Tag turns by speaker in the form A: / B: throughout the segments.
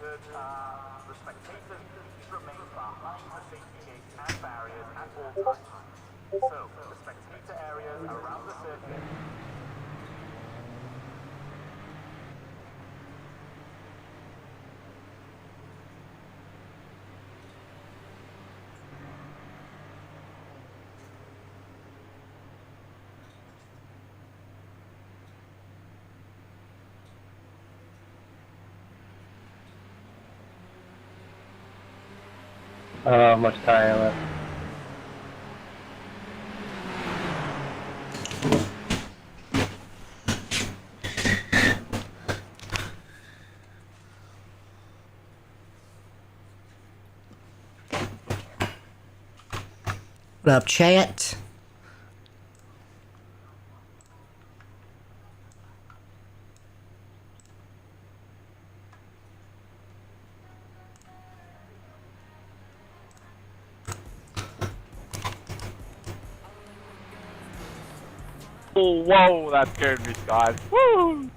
A: good. The spectators should remain behind the safety gates and barriers at all times. So, the spectator areas around the circuit.
B: Much time left.
C: What up, chat?
B: Oh, whoa, that scared me, Scott. Woo!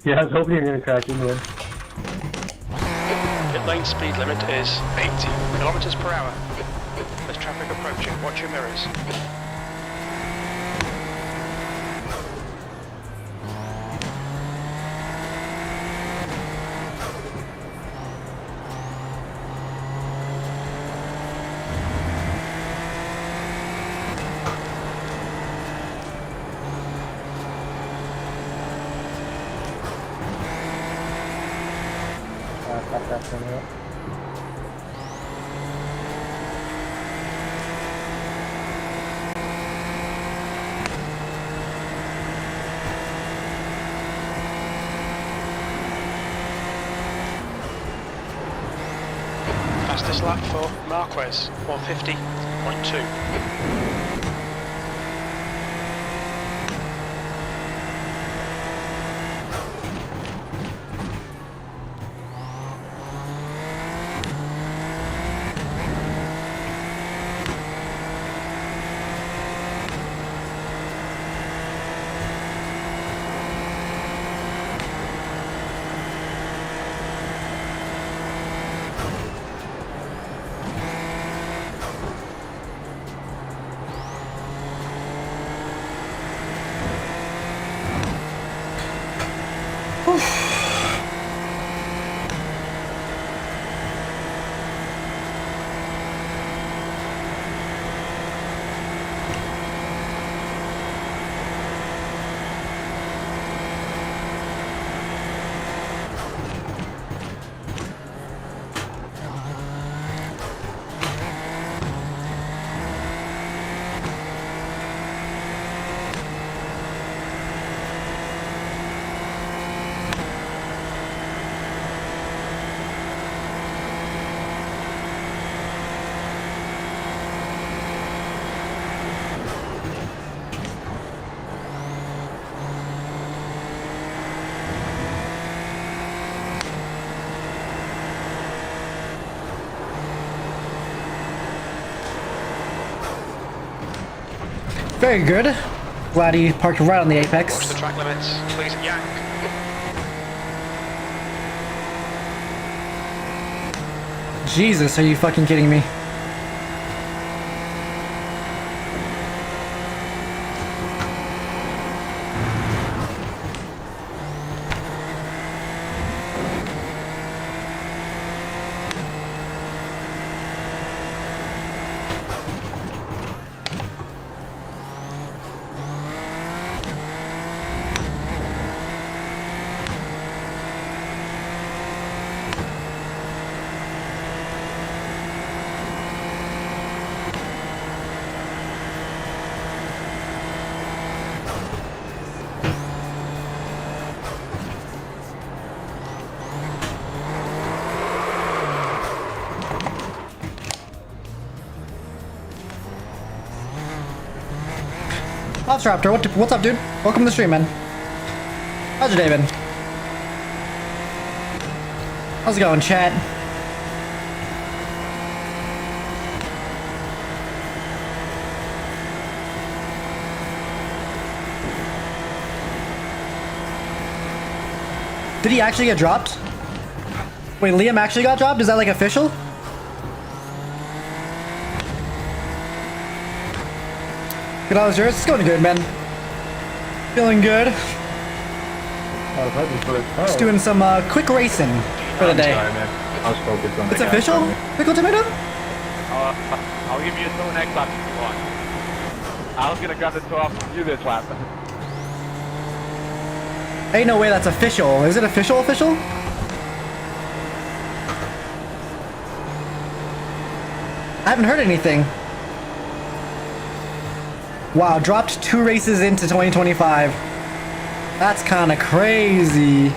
B: Yeah, I was hoping you were gonna crack into it.
D: Pit lane speed limit is 80 kilometers per hour. There's traffic approaching. Watch your mirrors. Fastest lap for Marquez, 150.2.
C: Very good. Glad he parked right on the apex.
D: Watch the track limits. Please yank.
C: Jesus, are you fucking kidding me? Raptor, what's up, dude? Welcome to the stream, man. How's your day been? How's it going, chat? Did he actually get dropped? Wait, Liam actually got dropped? Is that like official? Good, how was yours? It's going good, man. Feeling good. Just doing some quick racing for the day.
B: I was focused on
C: It's official? Pickle Tomato?
B: I'll give you a toe next lap if you want. I was gonna grab the toe off from you this lap.
C: Ain't no way that's official. Is it official? I haven't heard anything. Wow, dropped 2 races into 2025. That's kind of crazy.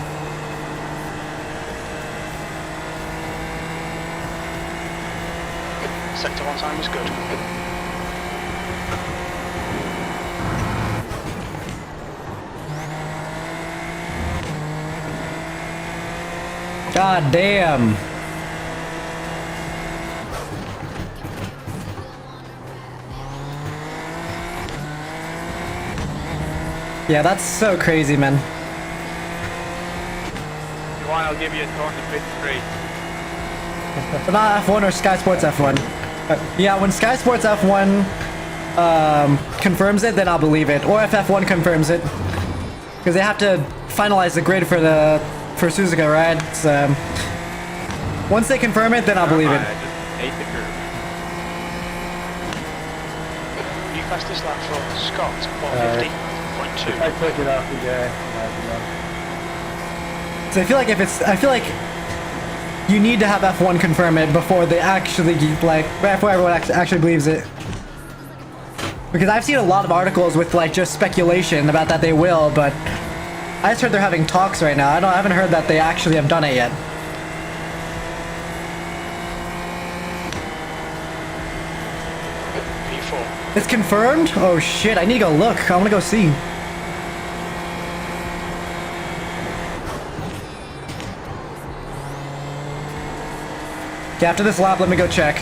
D: Sector 1 time is good.
C: God damn. Yeah, that's so crazy, man.
B: If you want, I'll give you a toe on the pit straight.
C: But not F1 or Sky Sports F1. Yeah, when Sky Sports F1 confirms it, then I'll believe it. Or if F1 confirms it. Because they have to finalize the grid for Suzuka, right? So, once they confirm it, then I'll believe it.
B: I just ate the curve.
D: New fastest lap for Scott, 150.2.
E: I took it off the guy.
C: So I feel like you need to have F1 confirm it before they actually, like, before everyone actually believes it. Because I've seen a lot of articles with, like, just speculation about that they will, but I just heard they're having talks right now. I haven't heard that they actually have done it yet.
D: P4.
C: It's confirmed? Oh shit, I need to go look. I want to go see. Okay, after this lap, let me go check.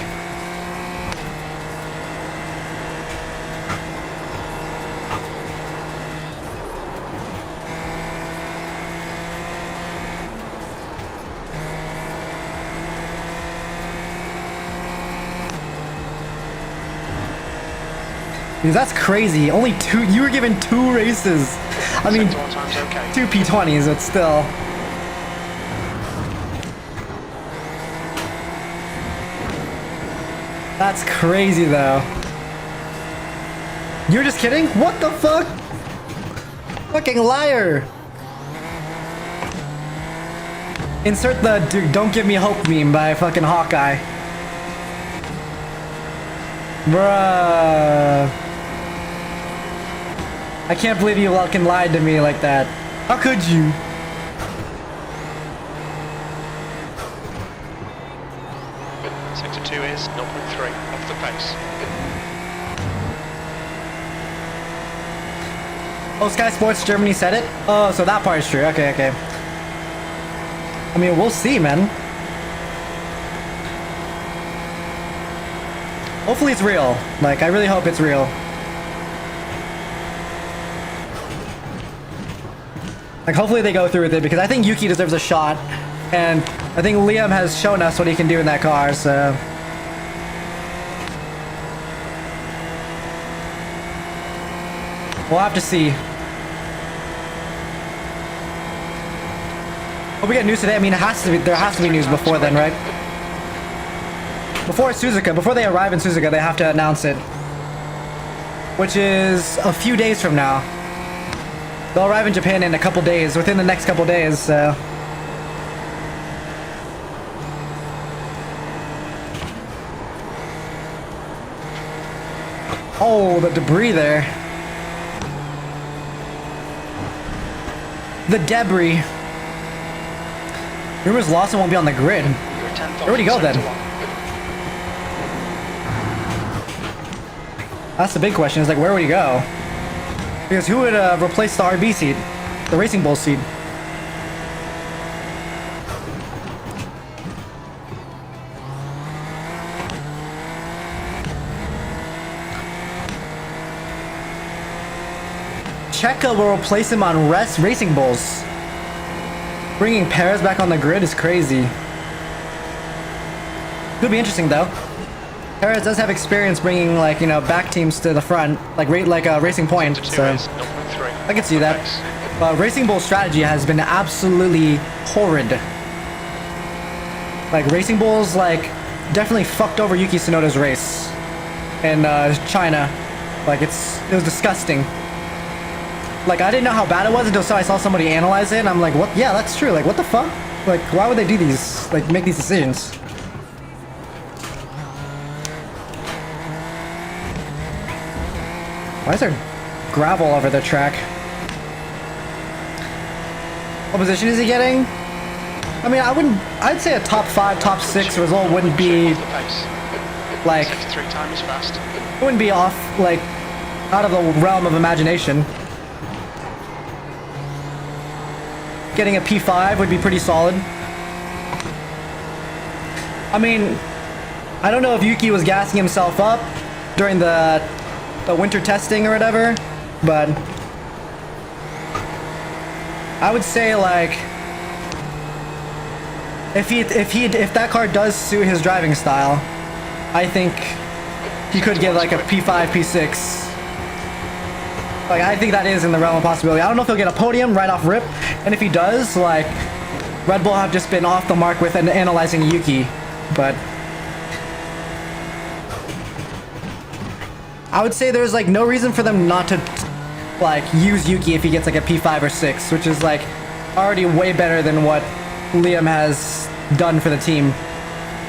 C: Dude, that's crazy. Only 2. You were given 2 races. I mean,
D: Sector 1 time's okay.
C: 2 P20s, but still. That's crazy, though. You're just kidding? What the fuck? Fucking liar. Insert the dude, don't give me hope meme by fucking Hawkeye. Bruh. I can't believe you fucking lied to me like that. How could you?
D: Sector 2 is 0.3 off the pace.
C: Oh, Sky Sports Germany said it? Oh, so that part is true. Okay, okay. I mean, we'll see, man. Hopefully it's real. Like, I really hope it's real. Like, hopefully they go through with it, because I think Yuki deserves a shot. And I think Liam has shown us what he can do in that car, so... we'll have to see. Hope we get news today. I mean, it has to be, there has to be news before then, right? Before Suzuka, before they arrive in Suzuka, they have to announce it. Which is a few days from now. They'll arrive in Japan in a couple days, within the next couple days, so... oh, the debris there. The debris. Rumors Lawson won't be on the grid. Where would he go then? That's the big question, is like, where would he go? Because who would replace the RB seat? The Racing Bull seat? Cheka will replace him on Racing Bulls. Bringing Perez back on the grid is crazy. Could be interesting though. Perez does have experience bringing, like, you know, back teams to the front, like Racing Point, so I can see that. But Racing Bull's strategy has been absolutely horrid. Like, Racing Bull's, like, definitely fucked over Yuki Tsunoda's race in China. Like, it was disgusting. Like, I didn't know how bad it was until I saw somebody analyze it, and I'm like, what? Yeah, that's true. Like, what the fuck? Like, why would they do these, like, make these decisions? Why is there gravel over the track? What position is he getting? I mean, I'd say a top 5, top 6 result wouldn't be, like,
D: 3 times fast.
C: It wouldn't be off, like, out of the realm of imagination. Getting a P5 would be pretty solid. I mean, I don't know if Yuki was gassing himself up during the winter testing or whatever, but I would say, like, if that car does suit his driving style, I think he could get like a P5, P6. Like, I think that is in the realm of possibility. I don't know if he'll get a podium right off rip, and if he does, like, Red Bull have just been off the mark with analyzing Yuki, but I would say there's, like, no reason for them not to, like, use Yuki if he gets like a P5 or 6, which is, like, already way better than what Liam has done for the team.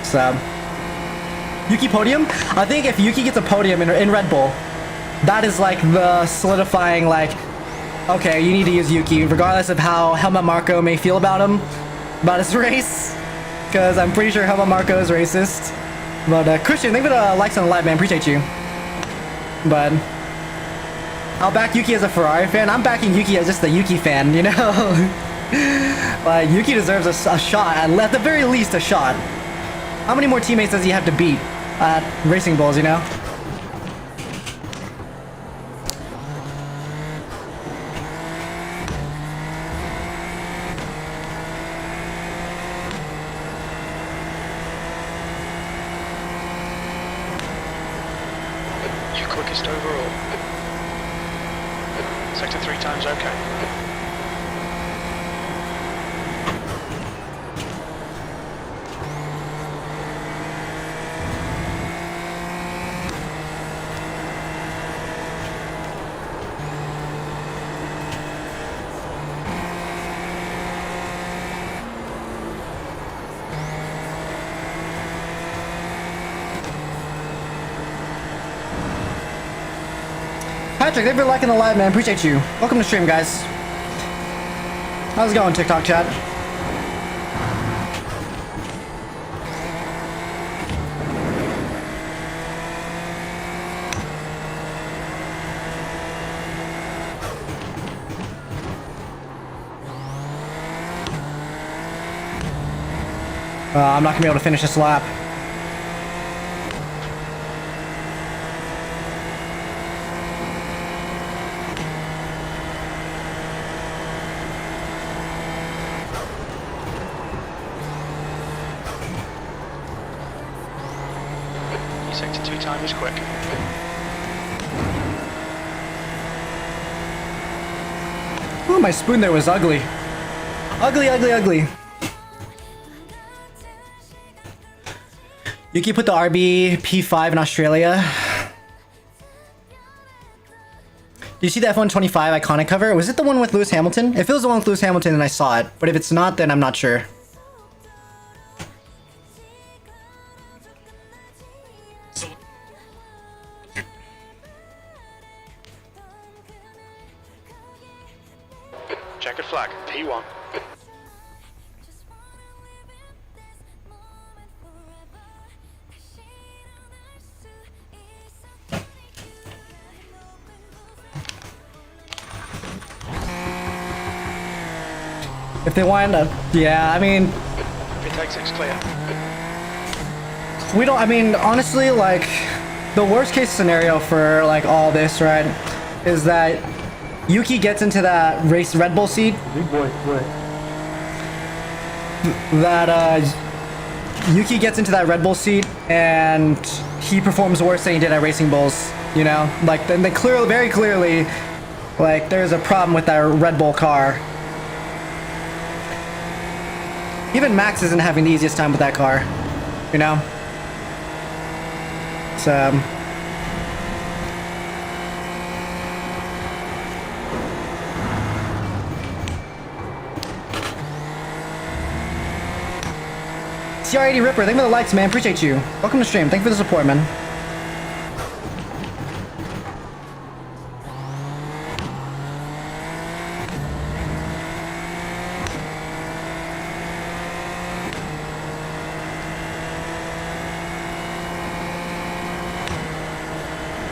C: So, Yuki podium? I think if Yuki gets a podium in Red Bull, that is, like, the solidifying, like, okay, you need to use Yuki, regardless of how Helmut Marko may feel about him, about his race, because I'm pretty sure Helmut Marko is racist. But, Christian, thank you for the likes on the live, man. Appreciate you. But I'll back Yuki as a Ferrari fan. I'm backing Yuki as just a Yuki fan, you know? Like, Yuki deserves a shot, at the very least a shot. How many more teammates does he have to beat at Racing Bulls, you know?
D: You quickest overall. Sector 3 times okay.
C: Patrick, thank you for liking the live, man. Appreciate you. Welcome to stream, guys. How's it going, TikTok chat? I'm not gonna be able to finish this lap.
D: Sector 2 time is quick.
C: Oh, my spoon there was ugly. Ugly, ugly, ugly. Yuki put the RB P5 in Australia. Did you see the F1 25 iconic cover? Was it the one with Lewis Hamilton? If it was the one with Lewis Hamilton, then I saw it. But if it's not, then I'm not sure.
D: Checkered flag, P1.
C: If they wind up, yeah, I mean,
D: Retake 6 clear.
C: we don't, I mean, honestly, like, the worst case scenario for, like, all this, right, is that Yuki gets into that race Red Bull seat. that Yuki gets into that Red Bull seat and he performs worse than he did at Racing Bulls, you know? Like, then they clearly, very clearly, like, there's a problem with that Red Bull car. Even Max isn't having the easiest time with that car, you know? So... CR80 Ripper, thank you for the likes, man. Appreciate you. Welcome to stream. Thank you for the support, man.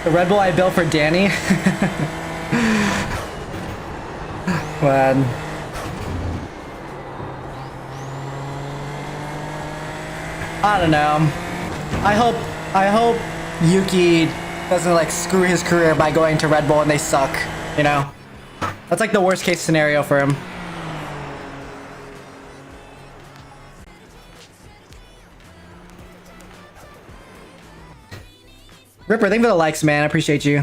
C: The Red Bull I built for Danny. Man. I don't know. I hope Yuki doesn't like screw his career by going to Red Bull and they suck, you know? That's like the worst case scenario for him. Ripper, thank you for the likes, man. I appreciate you.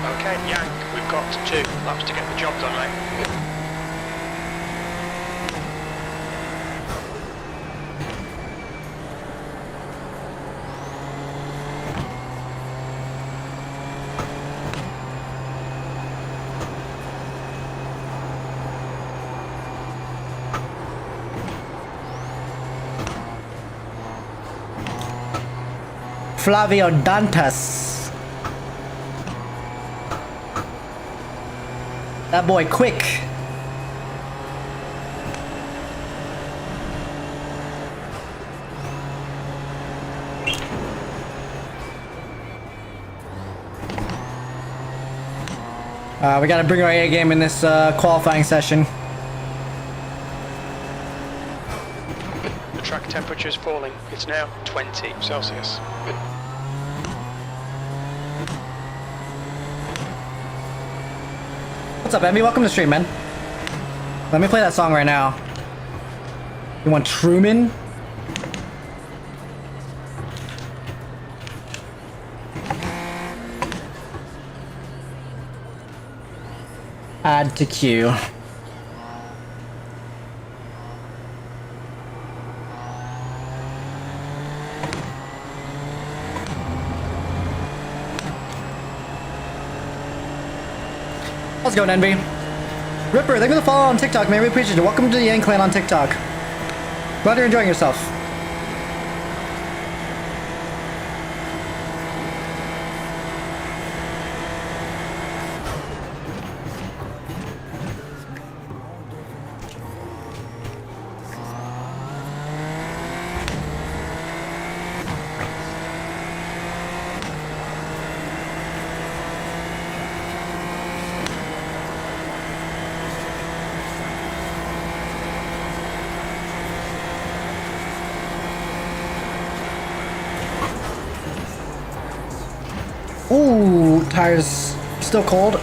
D: Okay, Yank, we've got 2 laps to get the job done, mate.
C: Flavio Dantas. That boy quick. We gotta bring our A game in this qualifying session.
D: The track temperature is falling. It's now 20 Celsius.
C: What's up, Emmy? Welcome to the stream, man. Let me play that song right now. You want Truman? Add to queue. How's it going, Envy? Ripper, thank you for the follow on TikTok, man. We appreciate it. Welcome to the Yang Clan on TikTok. Glad you're enjoying yourself. Ooh, tires still cold.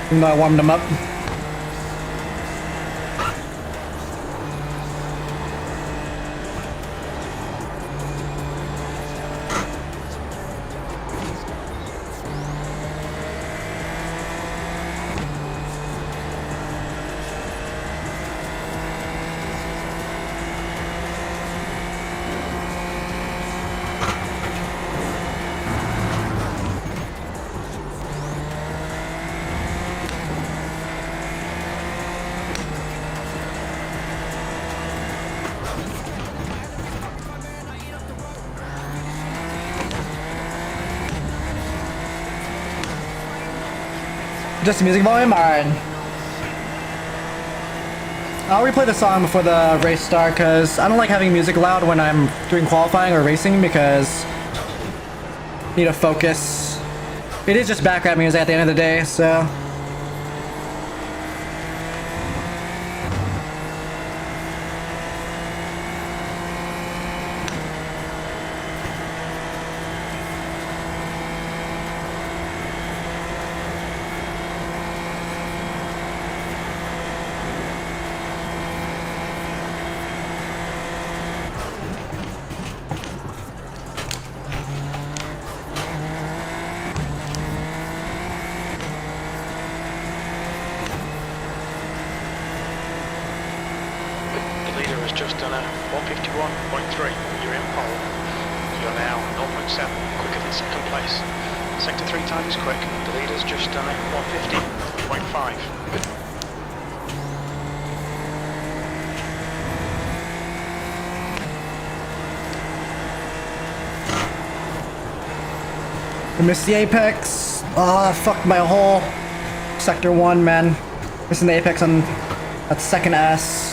C: Even though I warmed them up. Just the music volume? Alright. I'll replay the song before the race start because I don't like having music loud when I'm doing qualifying or racing because I need to focus. It is just background music at the end of the day, so...
D: just done a 151.3. You're in pole. You're now 0.7 quicker than second place. Sector 3 time is quick. The leader's just done a 150.5.
C: I missed the apex. Ah, fucked my whole sector 1, man. Missing the apex on that second S.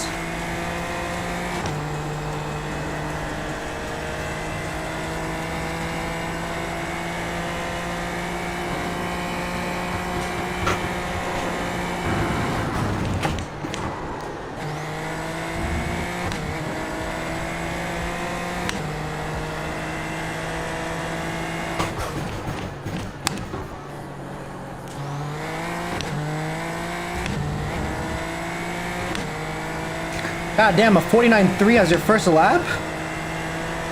C: God damn, a 49.3 as your first lap?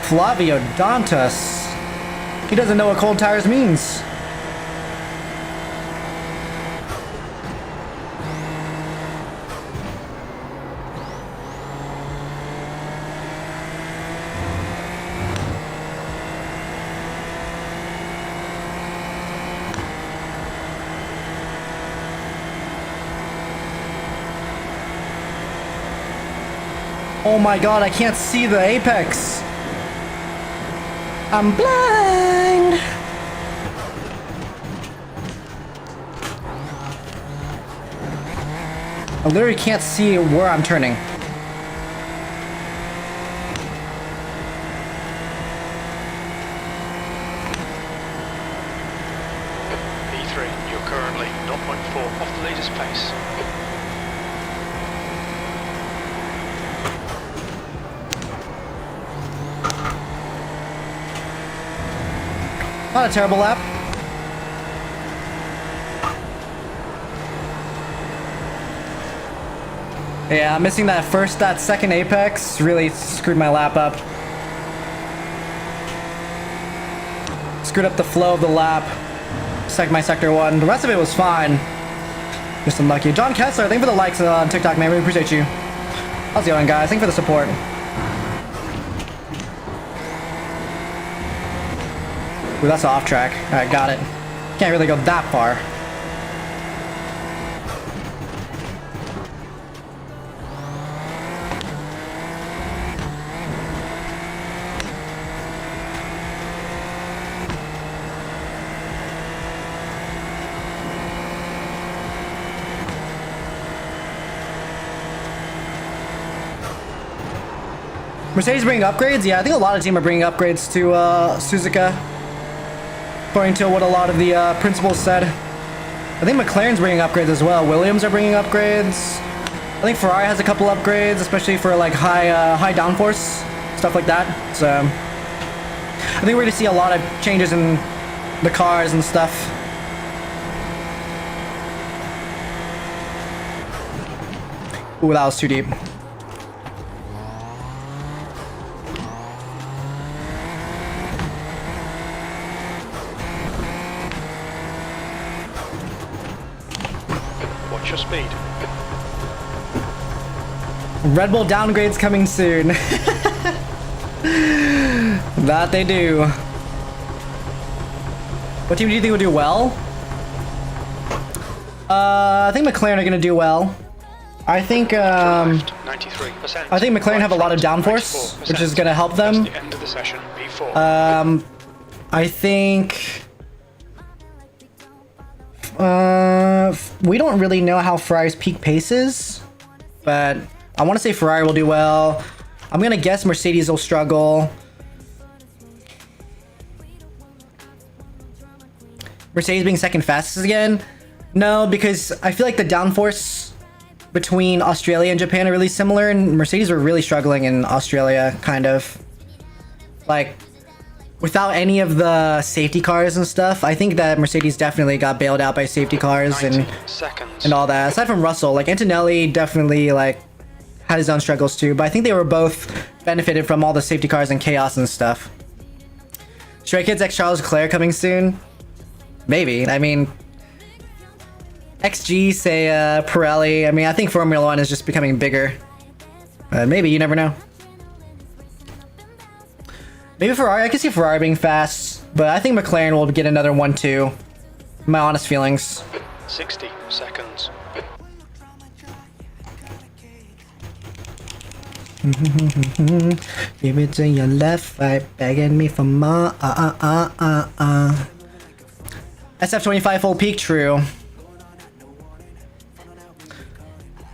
C: Flavio Dantas. He doesn't know what cold tires means. Oh my god, I can't see the apex. I'm blind. I literally can't see where I'm turning.
D: P3, you're currently 0.4 off the leader's pace.
C: Not a terrible lap. Yeah, missing that second apex really screwed my lap up. Screwed up the flow of the lap. My sector 1. The rest of it was fine. Just unlucky. John Kessler, thank you for the likes on TikTok, man. We appreciate you. How's it going, guys? Thank you for the support. Ooh, that's off track. Alright, got it. Can't really go that far. Mercedes bringing upgrades? Yeah, I think a lot of teams are bringing upgrades to Suzuka. According to what a lot of the principals said. I think McLaren's bringing upgrades as well. Williams are bringing upgrades. I think Ferrari has a couple upgrades, especially for like high downforce, stuff like that. So I think we're going to see a lot of changes in the cars and stuff. Ooh, that was too deep.
D: Watch your speed.
C: Red Bull downgrades coming soon. That they do. What team do you think will do well? I think McLaren are gonna do well. I think I think McLaren have a lot of downforce, which is gonna help them.
D: The end of the session, P4.
C: I think we don't really know how Ferrari's peak pace is, but I want to say Ferrari will do well. I'm gonna guess Mercedes will struggle. Mercedes being second fastest again? No, because I feel like the downforce between Australia and Japan are really similar, and Mercedes were really struggling in Australia, kind of. Like, without any of the safety cars and stuff, I think that Mercedes definitely got bailed out by safety cars and all that. Aside from Russell, like Antonelli definitely like had his own struggles too, but I think they were both benefited from all the safety cars and chaos and stuff. Stray Kids X Charles Leclerc coming soon? Maybe. I mean, XG, say Pirelli. I mean, I think Formula 1 is just becoming bigger. Maybe, you never know. Maybe Ferrari. I can see Ferrari being fast, but I think McLaren will get another 1-2. My honest feelings.
D: 60 seconds.
C: Give it to your left, right, begging me for more. SF25 full peak, true.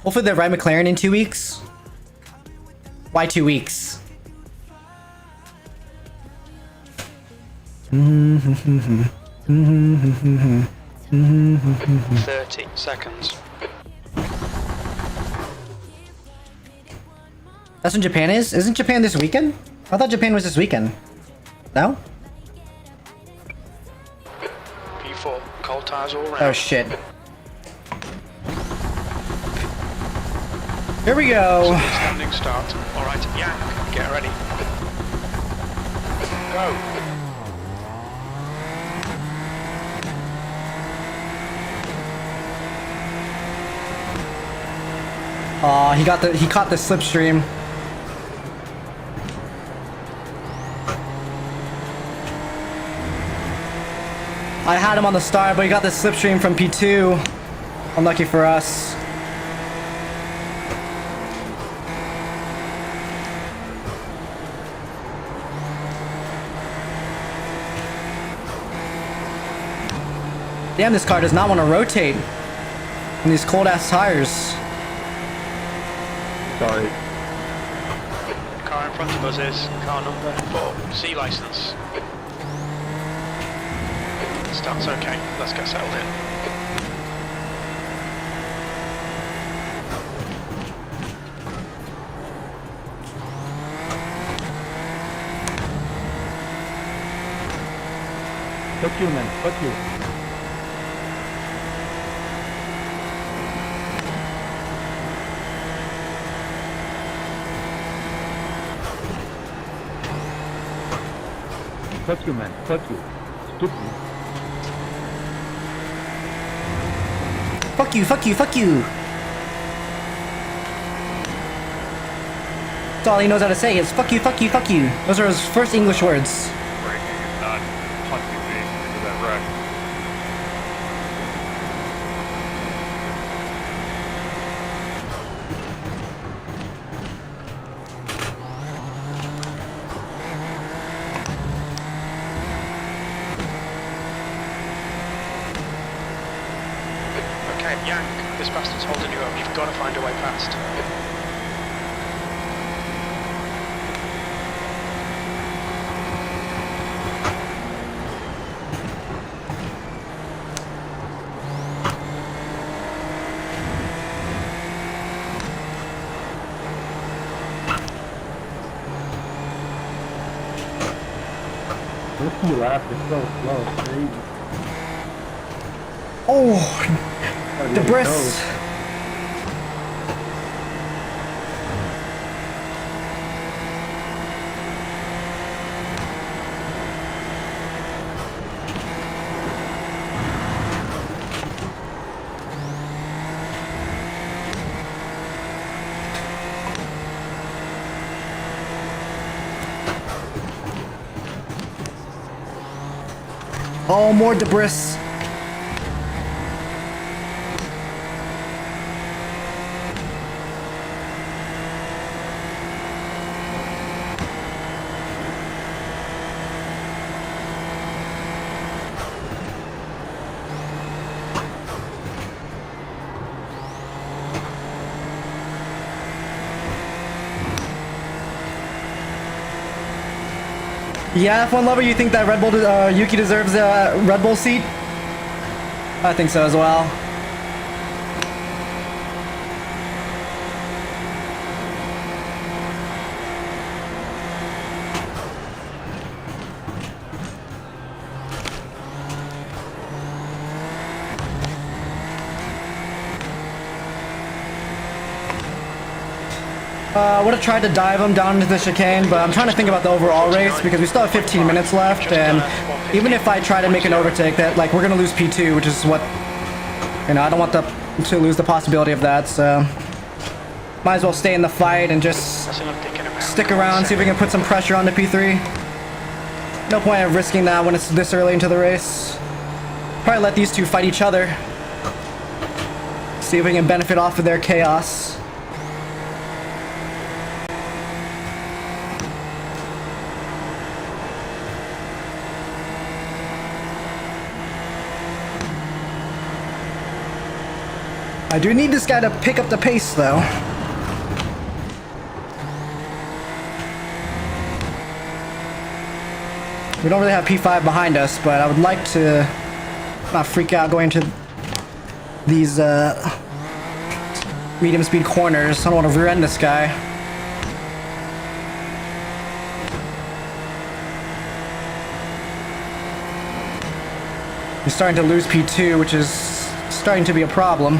C: Hopefully they ride McLaren in 2 weeks. Why 2 weeks?
D: 30 seconds.
C: That's when Japan is? Isn't Japan this weekend? I thought Japan was this weekend. No?
D: P4, cold tires all round.
C: Oh shit. Here we go.
D: Standing start. Alright, Yang, get ready. Go.
C: Aw, he caught the slipstream. I had him on the start, but he got the slipstream from P2. Unlucky for us. Damn, this car does not want to rotate on these cold ass tires.
B: Sorry.
D: Car in front of us is car number 4, C license. Starts okay, let's get settled in.
B: Fuck you, man. Fuck you. Fuck you, man. Fuck you. Stupid.
C: Fuck you, fuck you, fuck you. That's all he knows how to say is fuck you, fuck you, fuck you. Those are his first English words.
B: Braking is not punching me into that wreck.
D: Okay, Yang, this bastard's holding you up. You've got to find a way past.
B: Look at you laughing so slow, crazy.
C: Oh, debris. Oh, more debris. Yeah, F1 lover, you think that Red Bull, Yuki deserves a Red Bull seat? I think so as well. I would have tried to dive him down into the chicane, but I'm trying to think about the overall race because we still have 15 minutes left, and even if I try to make an overtake, that like we're gonna lose P2, which is what, you know, I don't want to lose the possibility of that. So might as well stay in the fight and just stick around, see if we can put some pressure on the P3. No point of risking that when it's this early into the race. Probably let these two fight each other. See if we can benefit off of their chaos. I do need this guy to pick up the pace, though. We don't really have P5 behind us, but I would like to not freak out going to these medium speed corners. I don't want to rear end this guy. He's starting to lose P2, which is starting to be a problem.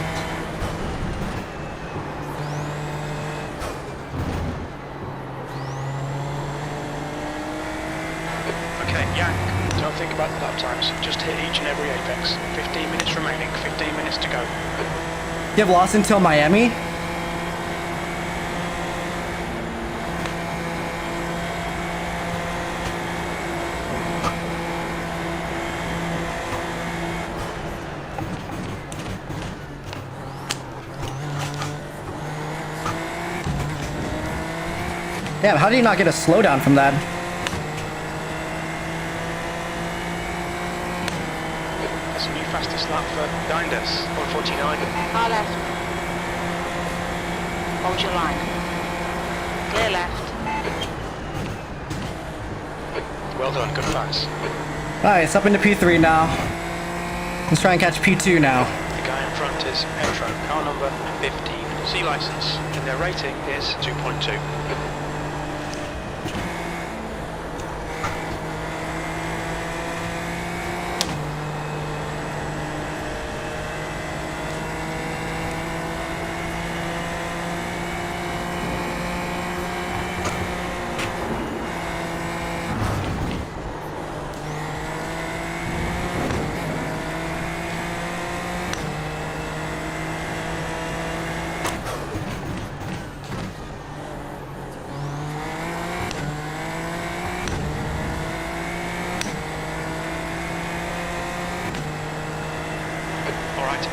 D: Don't think about the lap times, just hit each and every apex. 15 minutes remaining, 15 minutes to go.
C: You have lost until Miami? Damn, how did he not get a slowdown from that?
D: Fastest lap for Dindes, 149.
E: Far left. Hold your line. Clear left.
D: Well done, good pass.
C: Nice, up into P3 now. Let's try and catch P2 now.
D: The guy in front is Petro, car number 15, C license, and their rating is 2.2.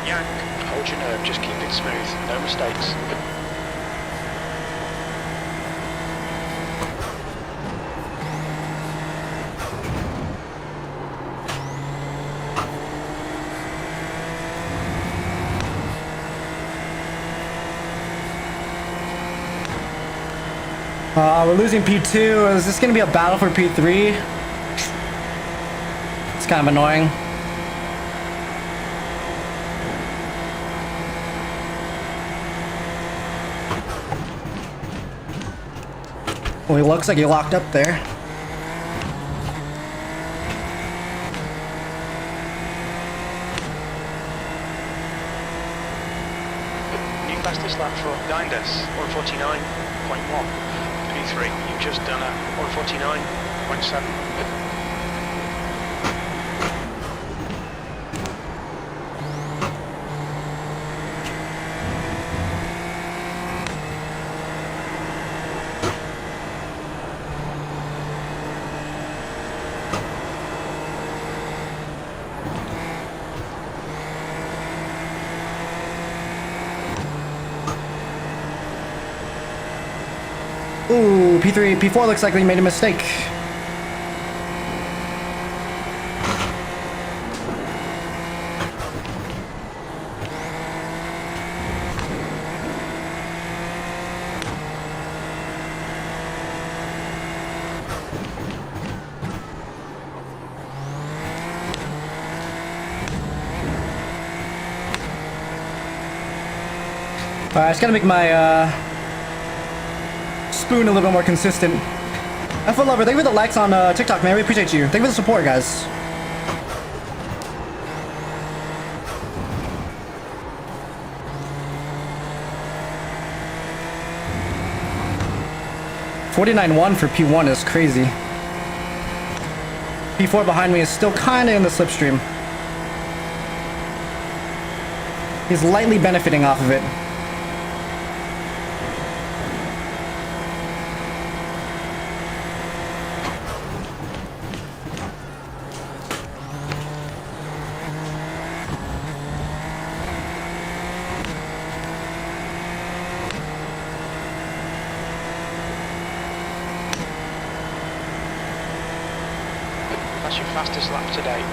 D: Yank, hold your nerve, just keep it smooth, no mistakes.
C: We're losing P2. Is this going to be a battle for P3? It's kind of annoying. Well, he looks like he locked up there.
D: New fastest lap for Dindes, 149.1. P3, you've just done a 149.7.
C: Ooh, P3, P4 looks like they made a mistake. Alright, I just gotta make my, spoon a little bit more consistent. F1 Lover, thank you for the likes on TikTok, man. We appreciate you. Thank you for the support, guys. $49.1 for P1 is crazy. P4 behind me is still kind of in the slipstream. He's lightly benefiting off of it.
D: That's your fastest lap to date.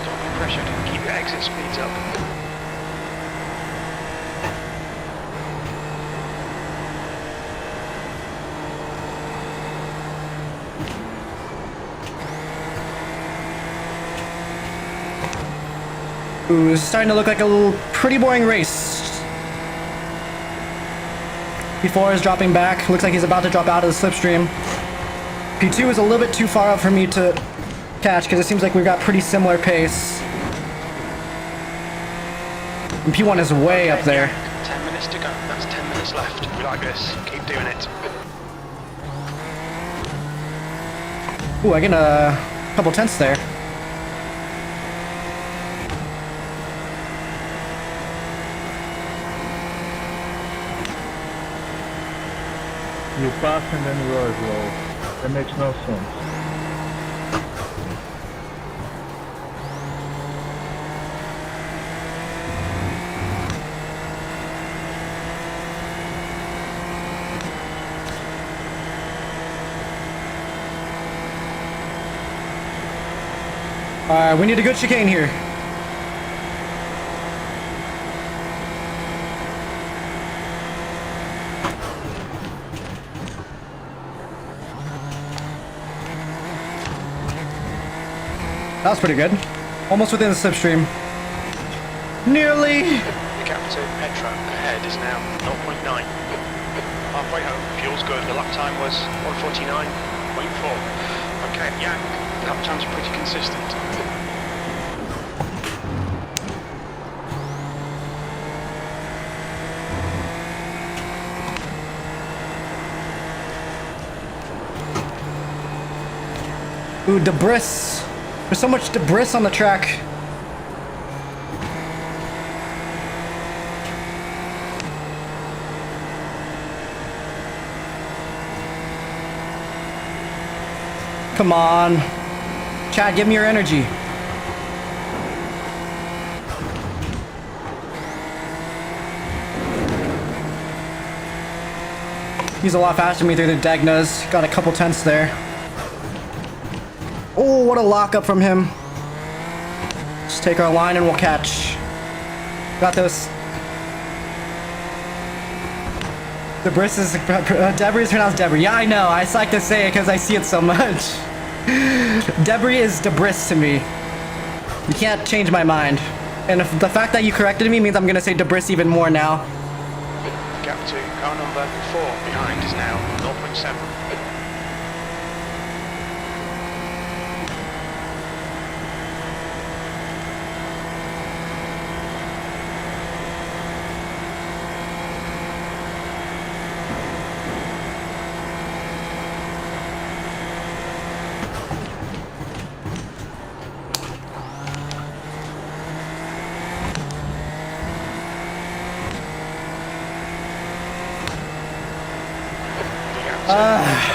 D: Don't be pressured. Keep your exit speeds up.
C: Ooh, this is starting to look like a little pretty boring race. P4 is dropping back. Looks like he's about to drop out of the slipstream. P2 is a little bit too far up for me to catch because it seems like we've got pretty similar pace. And P1 is way up there.
D: 10 minutes to go. That's 10 minutes left. We like this. Keep doing it.
C: Ooh, I get a couple tenths there.
F: You pass and then you are low. That makes no sense.
C: Alright, we need a good chicane here. That was pretty good. Almost within the slipstream. Nearly!
D: The gap to Petra ahead is now 0.9. Halfway home, fuel's good. The lap time was 1:49.4. Okay, yeah, lap time's pretty consistent.
C: Ooh, debris. There's so much debris on the track. Come on. Chad, give me your energy. He's a lot faster than me through the Degnas. Got a couple tenths there. Oh, what a lockup from him. Just take our line and we'll catch. Got this. Debris is... Debris is pronounced debris. Yeah, I know. I just like to say it because I see it so much. Debris is debris to me. You can't change my mind. And if the fact that you corrected me means I'm going to say debris even more now.
D: Gap to car number 4 behind is now 0.7.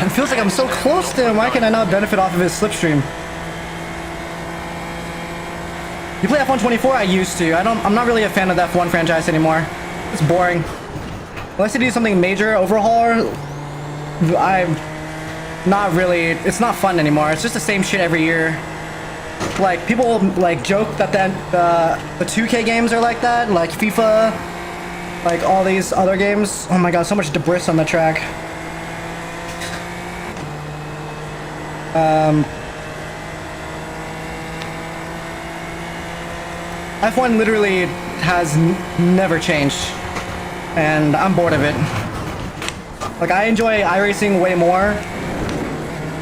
C: It feels like I'm so close to him. Why can I not benefit off of his slipstream? You play F124? I used to. I'm not really a fan of the F1 franchise anymore. It's boring. Unless they do something major overhaul, I'm not really. It's not fun anymore. It's just the same shit every year. Like people like joke that the 2K games are like that, like FIFA, like all these other games. Oh my god, so much debris on the track. F1 literally has never changed, and I'm bored of it. Like, I enjoy iRacing way more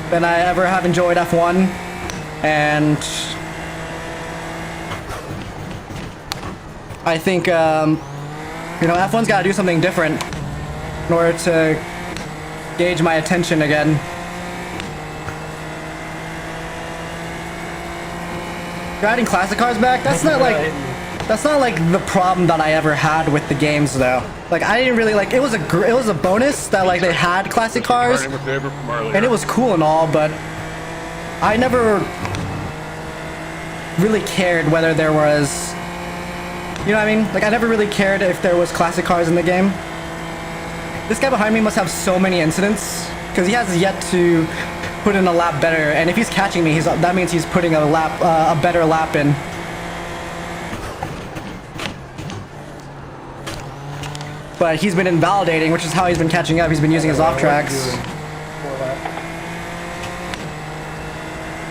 C: than I ever have enjoyed F1, and I think, you know, F1's gotta do something different in order to gauge my attention again. You're adding classic cars back? That's not like the problem that I ever had with the games though. Like I didn't really like it was a bonus that like they had classic cars and it was cool and all, but I never really cared whether there was You know what I mean? Like, I never really cared if there was classic cars in the game. This guy behind me must have so many incidents, because he has yet to put in a lap better, and if he's catching me, that means he's putting a better lap in. But he's been invalidating, which is how he's been catching up. He's been using his off tracks.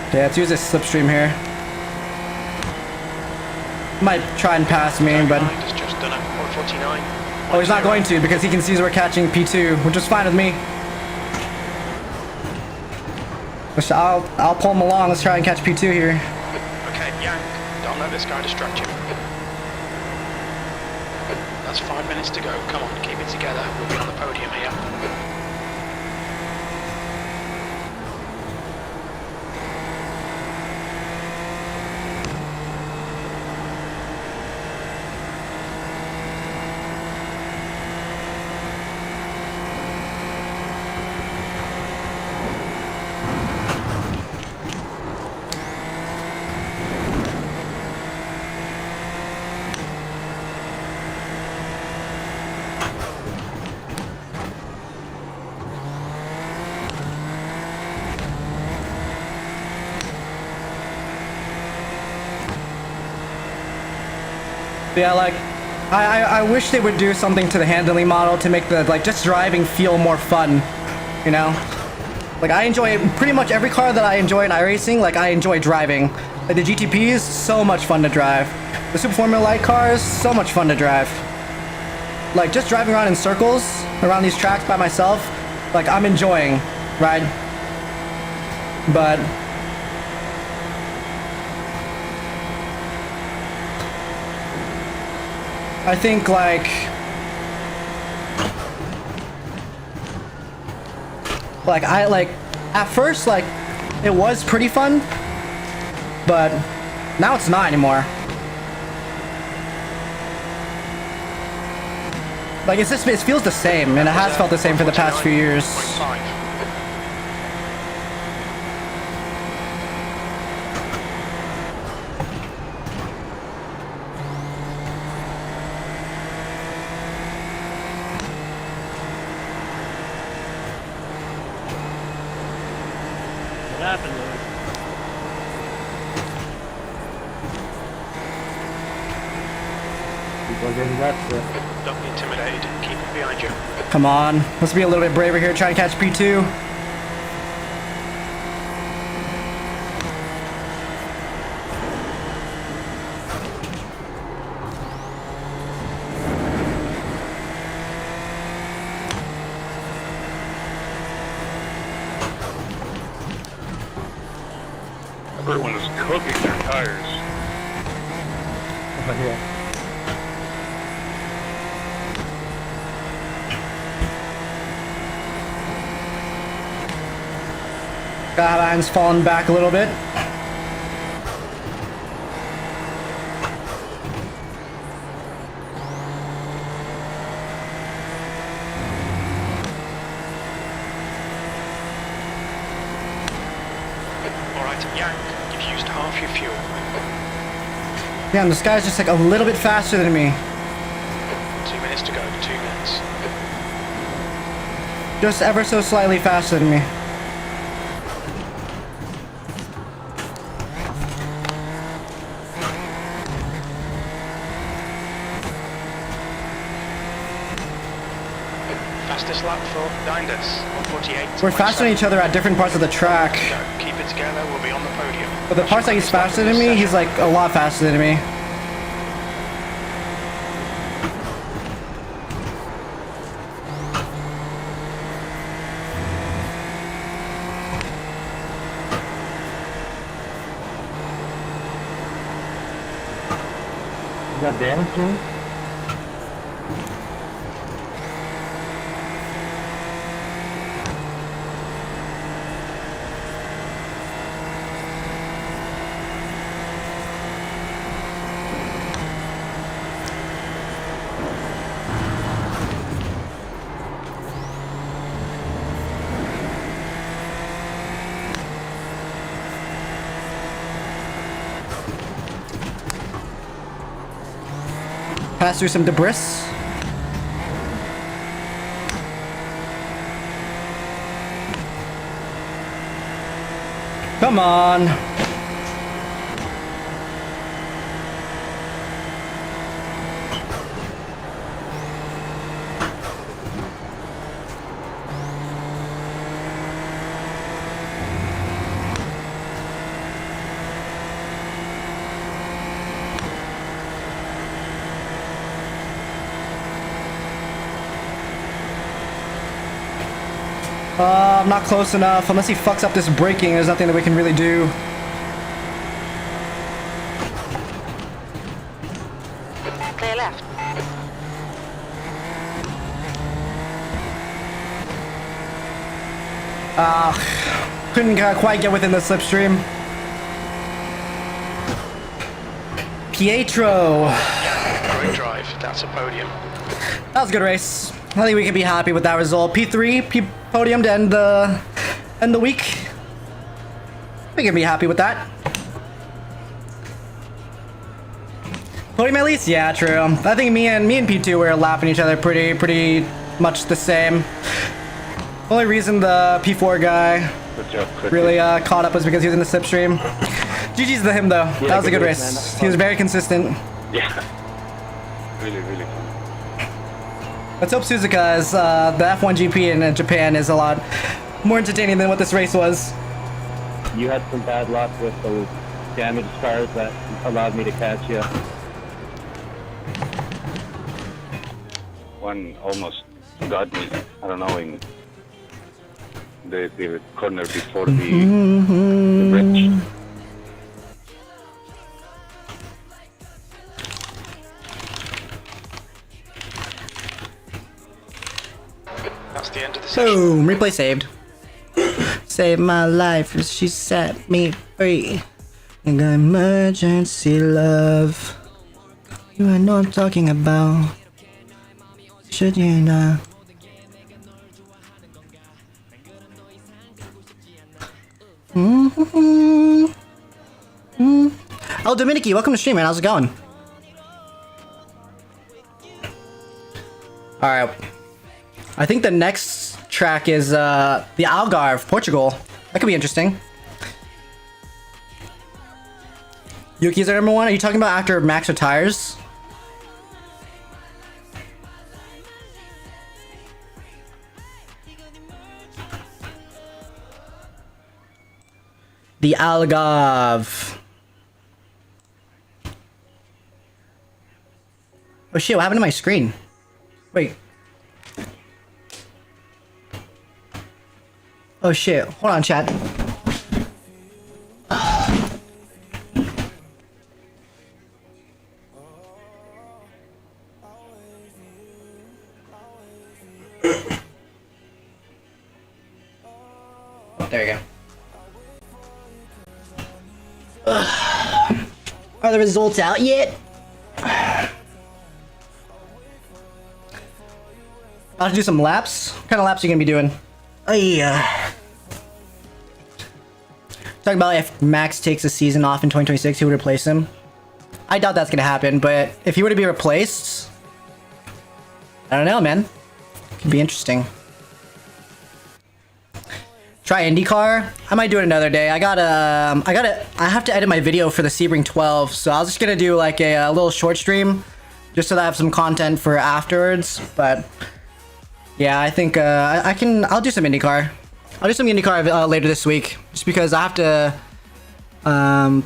C: Okay, let's use this slipstream here. Might try and pass me, but...
D: He's just done a 149.
C: Oh, he's not going to, because he can see we're catching P2, which is fine with me. I'll pull him along. Let's try and catch P2 here.
D: Okay, Yang, don't let this guy distract you. That's 5 minutes to go. Come on, keep it together. We'll be on the podium here.
C: Yeah, like, I wish they would do something to the handling model to make the, like, just driving feel more fun, you know? Like, I enjoy pretty much every car that I enjoy in iRacing, like, I enjoy driving. Like, the GTPs, so much fun to drive. The Super Formula Light cars, so much fun to drive. Like, just driving around in circles, around these tracks by myself, like, I'm enjoying, right? But... I think, like, at first, like, it was pretty fun, but now it's not anymore. Like, it feels the same, and it has felt the same for the past few years.
D: 0.5. Don't be intimidated. Keep it behind you.
C: Come on, let's be a little bit braver here, try to catch P2.
B: Everyone is cooking their tires.
F: Yeah.
C: Skyline's fallen back a little bit.
D: Alright, Yang, you've used half your fuel.
C: Yeah, and this guy's just like a little bit faster than me.
D: 2 minutes to go, 2 minutes.
C: Just ever so slightly faster than me.
D: Fastest lap for Dindas, 148.
C: We're faster than each other at different parts of the track.
D: Keep it together, we'll be on the podium.
C: But the parts that he's faster than me, he's like a lot faster than me.
F: Is that damage to me?
C: Pass through some debris. Come on. I'm not close enough. Unless he fucks up this braking, there's nothing that we can really do.
E: Clear left.
C: Couldn't quite get within the slipstream. Pietro.
D: Great drive. That's a podium.
C: That was a good race. I think we can be happy with that result. P3, podium to end the week. We can be happy with that. Podium at least? Yeah, true. I think me and P2 were lapping each other pretty much the same. Only reason the P4 guy really caught up was because he was in the slipstream. GG's to him though.
G: Yeah,
C: that was a good race.
G: Man.
C: He was very consistent.
G: Yeah. Really fun.
C: Let's hope Suzuka's the F1 GP in Japan is a lot more entertaining than what this race was.
G: You had some bad luck with those damaged cars that allowed me to catch you. One almost got me. I don't know, in the corner before the bridge.
D: That's the end of the session.
C: Boom! Replay saved. Saved my life, she set me free. I got emergency love. You know what I'm talking about. Should you not? Oh, Dominici, welcome to stream, man. How's it going? Alright. I think the next track is the Algarve, Portugal. That could be interesting. Yuki's our number one? Are you talking about after Max retires? The Algarve. Oh shit, what happened to my screen? Wait. Oh shit, hold on chat. There you go. Are the results out yet? About to do some laps? What kind of laps are you gonna be doing? Talking about if Max takes a season off in 2026, who would replace him? I doubt that's gonna happen, but if he were to be replaced, I don't know, man. Could be interesting. Try IndyCar. I might do it another day. I have to edit my video for the Sebring 12, so I was just gonna do like a little short stream, just so that I have some content for afterwards. But yeah, I think I'll do some IndyCar. I'll do some IndyCar later this week, just because I have to. I'm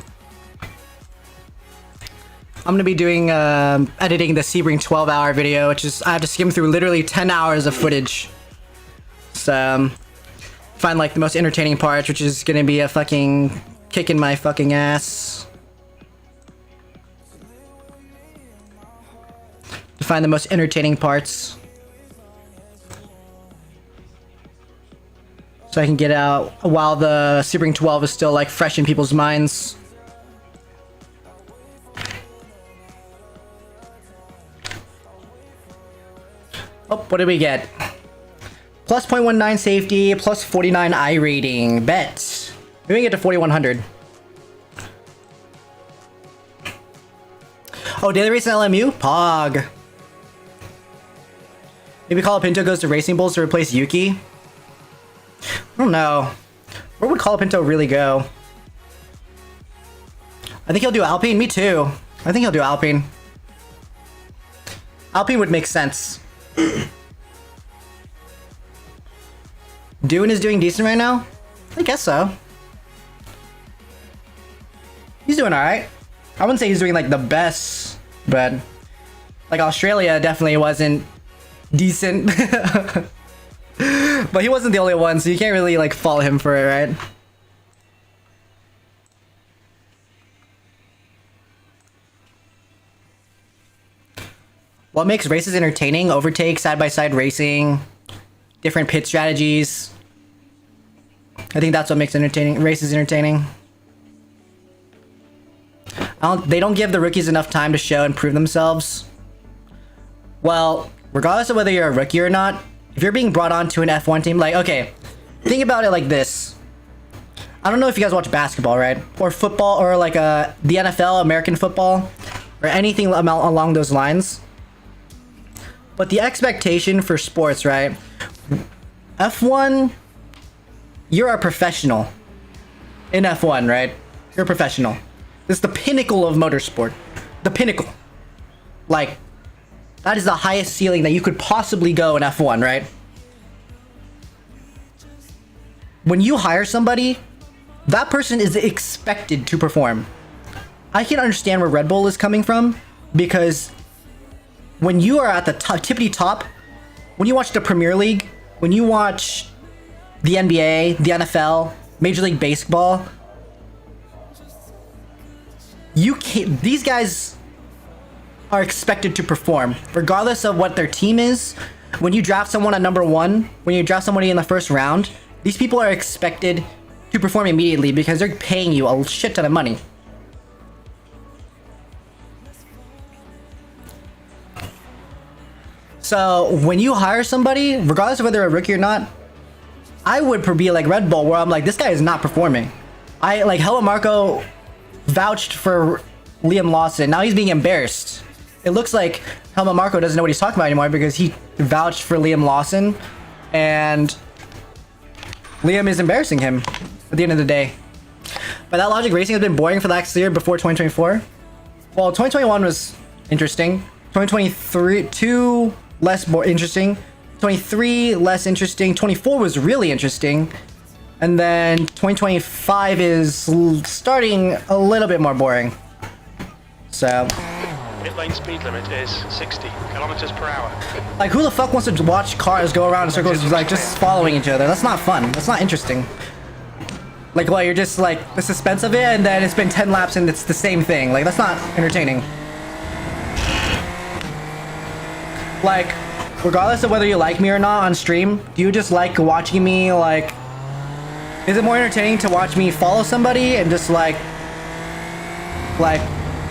C: gonna be doing editing the Sebring 12-hour video, which is I have to skim through literally 10 hours of footage. So. Find like the most entertaining parts, which is gonna be a fucking kicking my fucking ass. To find the most entertaining parts, so I can get out while the Sebring 12 is still like fresh in people's minds. Oh, what did we get? Plus 0.19 safety, plus 49 I rating. Bet. Maybe we get to 4100. Oh, daily race in LMU? Pog. Maybe Colapinto goes to Racing Bulls to replace Yuki? I don't know. Where would Colapinto really go? I think he'll do Alpine. Me too. I think he'll do Alpine. Alpine would make sense. Dune is doing decent right now? I guess so. He's doing alright. I wouldn't say he's doing like the best, but like Australia definitely wasn't decent. But he wasn't the only one, so you can't really like fault him for it, right? What makes races entertaining? Overtake, side-by-side racing, different pit strategies. I think that's what makes races entertaining. They don't give the rookies enough time to show and prove themselves. Well, regardless of whether you're a rookie or not, if you're being brought on to an F1 team, like, okay, think about it like this. I don't know if you guys watch basketball, right? Or football, or like the NFL, American football, or anything along those lines. But the expectation for sports, right? F1, you're a professional in F1, right? You're a professional. This is the pinnacle of motorsport. The pinnacle. Like, that is the highest ceiling that you could possibly go in F1, right? When you hire somebody, that person is expected to perform. I can understand where Red Bull is coming from, because when you are at the tippity top, when you watch the Premier League, when you watch the NBA, the NFL, Major League Baseball, these guys are expected to perform, regardless of what their team is. When you draft someone at number 1, when you draft somebody in the first round, these people are expected to perform immediately because they're paying you a shit ton of money. So when you hire somebody, regardless of whether they're a rookie or not, I would be like Red Bull, where I'm like, this guy is not performing. Helmut Marko vouched for Liam Lawson. Now he's being embarrassed. It looks like Helmut Marko doesn't know what he's talking about anymore because he vouched for Liam Lawson, and Liam is embarrassing him at the end of the day. But that logic, racing has been boring for the last year before 2024. Well, 2021 was interesting. 2023, less interesting. 23, less interesting. 24 was really interesting. And then 2025 is starting a little bit more boring. So,
D: Pit lane speed limit is 60 kilometers per hour.
C: like, who the fuck wants to watch cars go around in circles, like, just following each other? That's not fun. That's not interesting. Like, what, you're just, like, the suspense of it, and then it's been 10 laps and it's the same thing. Like, that's not entertaining. Like, regardless of whether you like me or not on stream, do you just like watching me, like... Is it more entertaining to watch me follow somebody and just, like,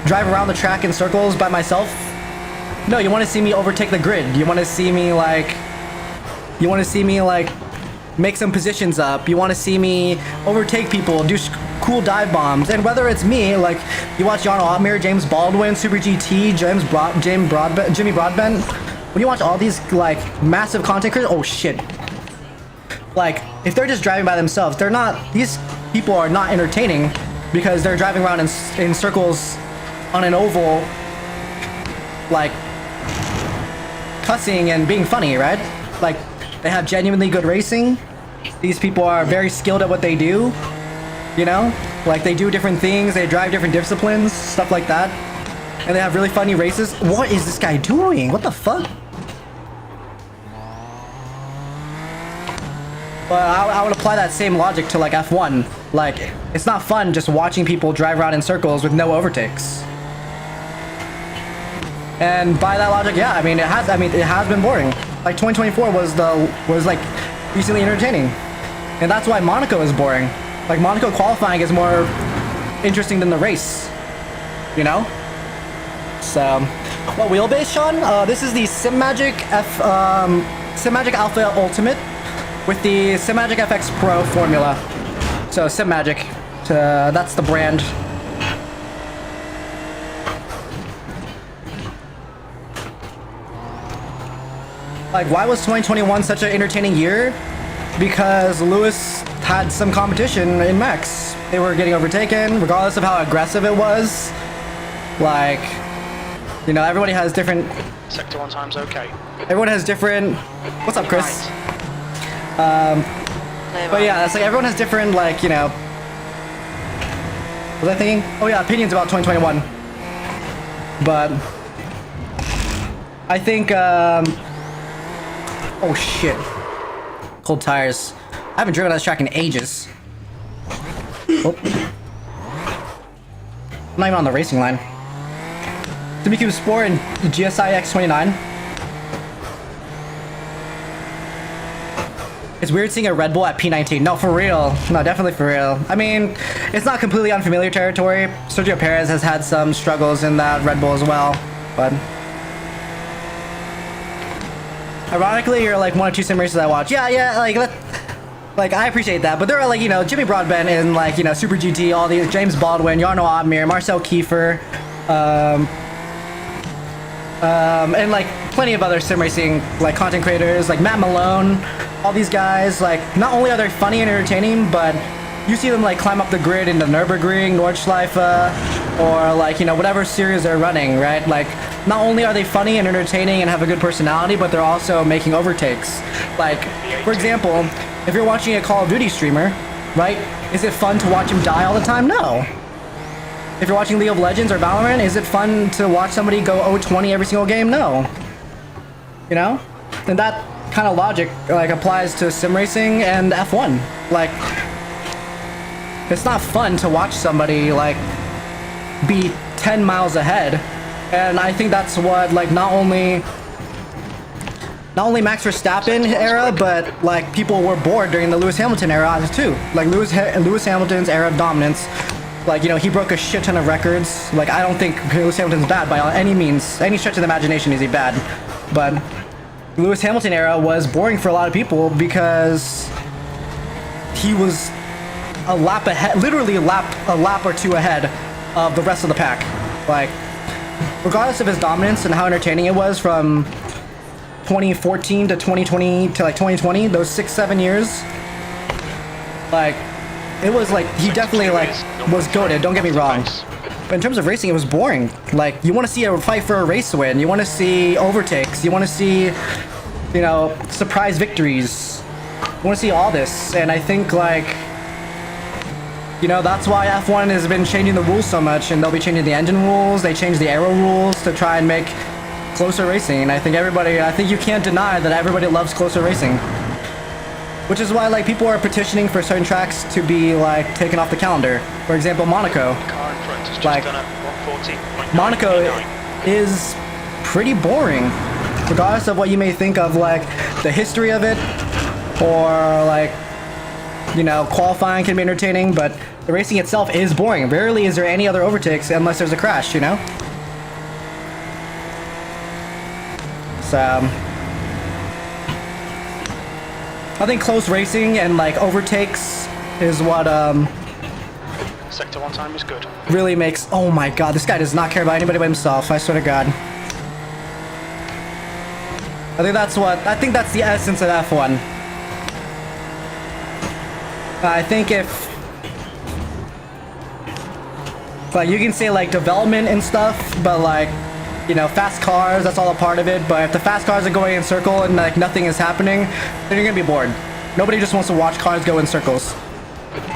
C: drive around the track in circles by myself? No, you want to see me overtake the grid. You want to see me, like... make some positions up. You want to see me overtake people, do cool dive bombs. And whether it's me, like, you watch Jan Altmaier, James Baldwin, Super GT, Jimmy Broadbent. When you watch all these, like, massive content creators, oh shit. Like, if they're just driving by themselves, these people are not entertaining because they're driving around in circles on an oval, like, cussing and being funny, right? Like, they have genuinely good racing. These people are very skilled at what they do, you know? Like, they do different things, they drive different disciplines, stuff like that. And they have really funny races. What is this guy doing? What the fuck? But I would apply that same logic to, like, F1. Like, it's not fun just watching people drive around in circles with no overtakes. And by that logic, yeah, it has been boring. Like, 2024 was like decently entertaining. And that's why Monaco is boring. Like, Monaco qualifying is more interesting than the race, you know? So, what wheelbase, Sean? This is the SimMagic SimMagic Alpha Ultimate with the SimMagic FX Pro formula. So SimMagic, that's the brand. Like, why was 2021 such an entertaining year? Because Lewis had some competition in Max. They were getting overtaken, regardless of how aggressive it was. Like, you know, everybody has different...
D: Sector 1 time's okay.
C: Everyone has different... What's up, Chris?
E: Clear
C: But
E: right.
C: yeah, it's like everyone has different, like, you know... What was I thinking? Oh yeah, opinions about 2021. But... I think, oh shit. Cold tires. I haven't driven on this track in ages. Oh. I'm not even on the racing line. WQ Sport and GSI X29. It's weird seeing a Red Bull at P19. No, for real. No, definitely for real. I mean, it's not completely unfamiliar territory. Sergio Perez has had some struggles in that Red Bull as well, but... Ironically, you're like one or two sim races I watch. Yeah, like I appreciate that, but there are like, you know, Jimmy Broadbent and like, you know, Super GT, all these, James Baldwin, Jarno Admir, Marcel Kiefer, and like plenty of other sim racing like content creators like Matt Malone, all these guys. Like, not only are they funny and entertaining, but you see them like climb up the grid into Nürburgring, Nordschleife, or like, you know, whatever series they're running, right? Like, not only are they funny and entertaining and have a good personality, but they're also making overtakes. Like, for example, if you're watching a Call of Duty streamer, right? Is it fun to watch him die all the time? No. If you're watching League of Legends or Valorant, is it fun to watch somebody go 0-20 every single game? No. You know? And that kind of logic like applies to sim racing and F1. Like, it's not fun to watch somebody like be 10 miles ahead. And I think that's what like not only Max Verstappen era, but like people were bored during the Lewis Hamilton era too. Like Lewis Hamilton's era of dominance. Like, you know, he broke a shit ton of records. Like, I don't think Lewis Hamilton's bad by any means. Any stretch of the imagination is he bad. But Lewis Hamilton era was boring for a lot of people because he was a lap ahead, literally a lap or two ahead of the rest of the pack. Like, regardless of his dominance and how entertaining it was from 2014 to 2020 to like 2020, those 6-7 years, like, it was like, he definitely like was goated, don't get me wrong. But in terms of racing, it was boring. Like, you want to see a fight for a race win, you want to see overtakes, you want to see, you know, surprise victories. You want to see all this, and I think like, you know, that's why F1 has been changing the rules so much, and they'll be changing the engine rules, they changed the aero rules to try and make closer racing, and I think you can't deny that everybody loves closer racing. Which is why, like, people are petitioning for certain tracks to be, like, taken off the calendar. For example, Monaco.
D: Car in front has just
C: Like,
D: done a 140.9.
C: Monaco is pretty boring. Regardless of what you may think of, like, the history of it, or, like, you know, qualifying can be entertaining, but the racing itself is boring. Rarely is there any other overtakes unless there's a crash, you know? So, I think close racing and like overtakes is what
D: Sector 1 time is good.
C: really makes. Oh my god, this guy does not care about anybody but himself, I swear to god. I think that's the essence of F1. I think if like you can say like development and stuff, but like, you know, fast cars, that's all a part of it. But if the fast cars are going in circle and like nothing is happening, then you're gonna be bored. Nobody just wants to watch cars go in circles.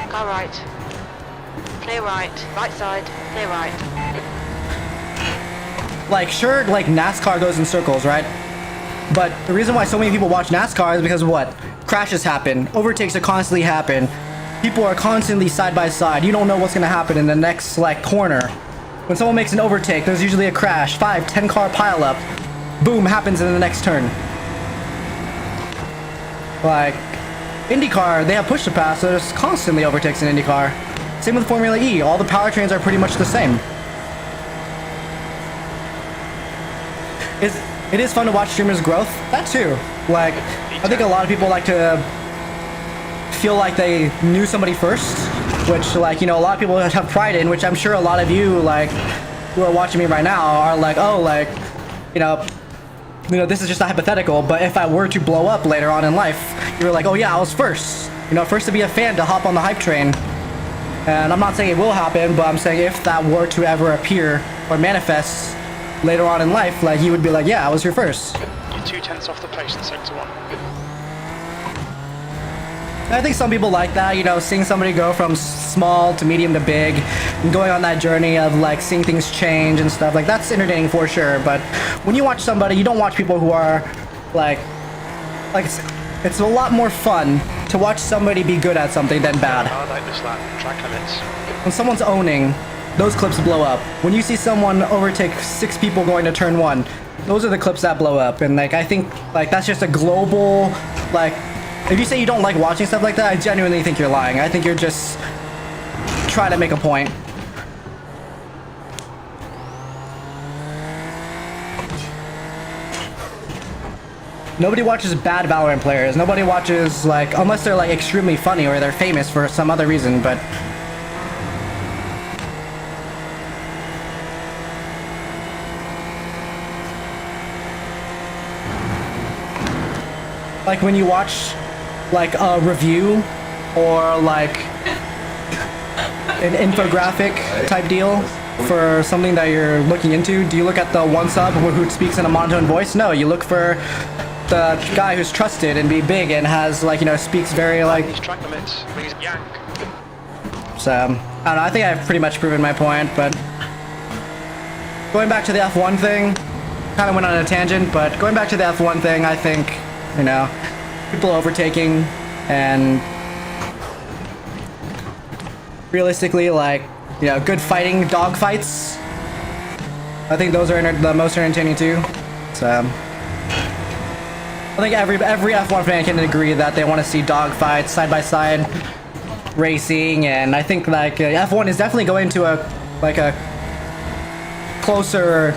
E: Car right. Clear right. Right side. Clear right.
C: Like, sure, like NASCAR goes in circles, right? But the reason why so many people watch NASCAR is because what? Crashes happen, overtakes are constantly happen. People are constantly side by side. You don't know what's gonna happen in the next like corner. When someone makes an overtake, there's usually a crash. 5-10 car pileup. Boom, happens in the next turn. Like, IndyCar, they have push to pass, so there's constantly overtakes in IndyCar. Same with Formula E. All the powertrains are pretty much the same. It is fun to watch streamers' growth. That too. Like, I think a lot of people like to feel like they knew somebody first, which, like, you know, a lot of people have pride in, which I'm sure a lot of you, like, who are watching me right now are like, oh, like, you know, you know, this is just a hypothetical, but if I were to blow up later on in life, you're like, oh yeah, I was first. You know, first to be a fan, to hop on the hype train. And I'm not saying it will happen, but I'm saying if that were to ever appear or manifest later on in life, like, you would be like, yeah, I was here first.
D: You're 2/10 off the pace in Sector 1.
C: I think some people like that, you know, seeing somebody go from small to medium to big, and going on that journey of like seeing things change and stuff. Like, that's entertaining for sure. But when you watch somebody, you don't watch people who are like it's a lot more fun to watch somebody be good at something than bad.
D: I like this lap. Track limits.
C: When someone's owning, those clips blow up. When you see someone overtake 6 people going to turn 1, those are the clips that blow up. And like, I think like that's just a global, like, if you say you don't like watching stuff like that, I genuinely think you're lying. I think you're just trying to make a point. Nobody watches bad Valorant players. Nobody watches, like, unless they're like extremely funny or they're famous for some other reason, but like when you watch like a review or like an infographic type deal for something that you're looking into, do you look at the one sub who speaks in a monotone voice? No, you look for the guy who's trusted and be big and has, like, you know, speaks very like.
D: These track limits, please yank.
C: So I don't know, I think I've pretty much proven my point, but going back to the F1 thing, kind of went on a tangent, but going back to the F1 thing, I think, you know, people overtaking and realistically, like, you know, good fighting dog fights, I think those are the most entertaining too. So I think every F1 fan can agree that they want to see dog fights, side by side racing, and I think like F1 is definitely going to a closer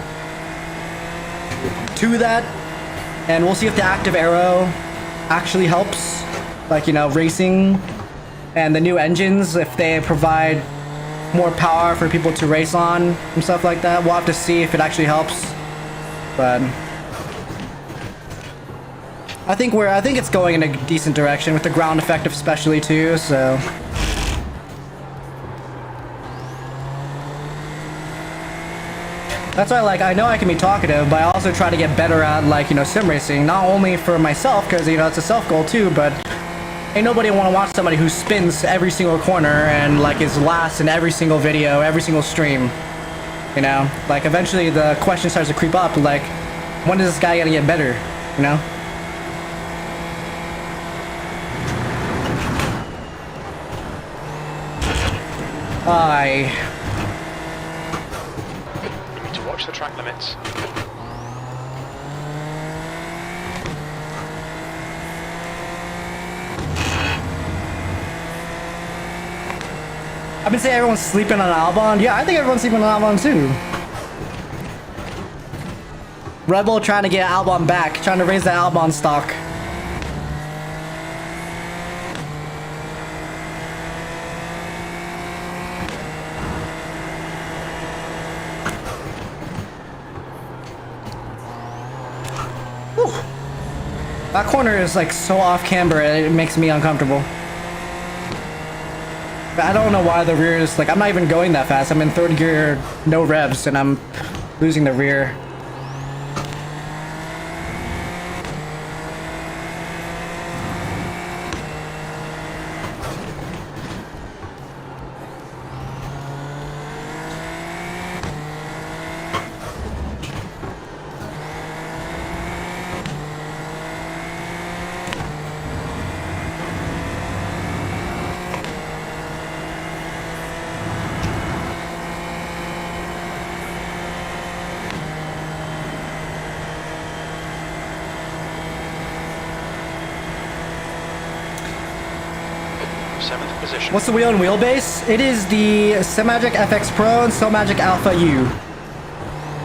C: to that, and we'll see if the active arrow actually helps, like, you know, racing, and the new engines, if they provide more power for people to race on and stuff like that. We'll have to see if it actually helps, but I think it's going in a decent direction with the ground effect especially too, so that's why, like, I know I can be talkative, but I also try to get better at, like, you know, sim racing, not only for myself, because, you know, it's a self goal too, but ain't nobody want to watch somebody who spins every single corner and, like, is last in every single video, every single stream, you know? Like, eventually the question starts to creep up, like, when is this guy gonna get better, you know?
D: You need to watch the track limits.
C: I've been saying everyone's sleeping on Albon. Yeah, I think everyone's sleeping on Albon too. Red Bull trying to get Albon back, trying to raise the Albon stock. Whew. That corner is like so off camber, it makes me uncomfortable. I don't know why the rear is like, I'm not even going that fast. I'm in 3rd gear, no revs, and I'm losing the rear.
D: Position.
C: What's the wheel and wheelbase? It is the Simagic FX Pro and Simagic Alpha U.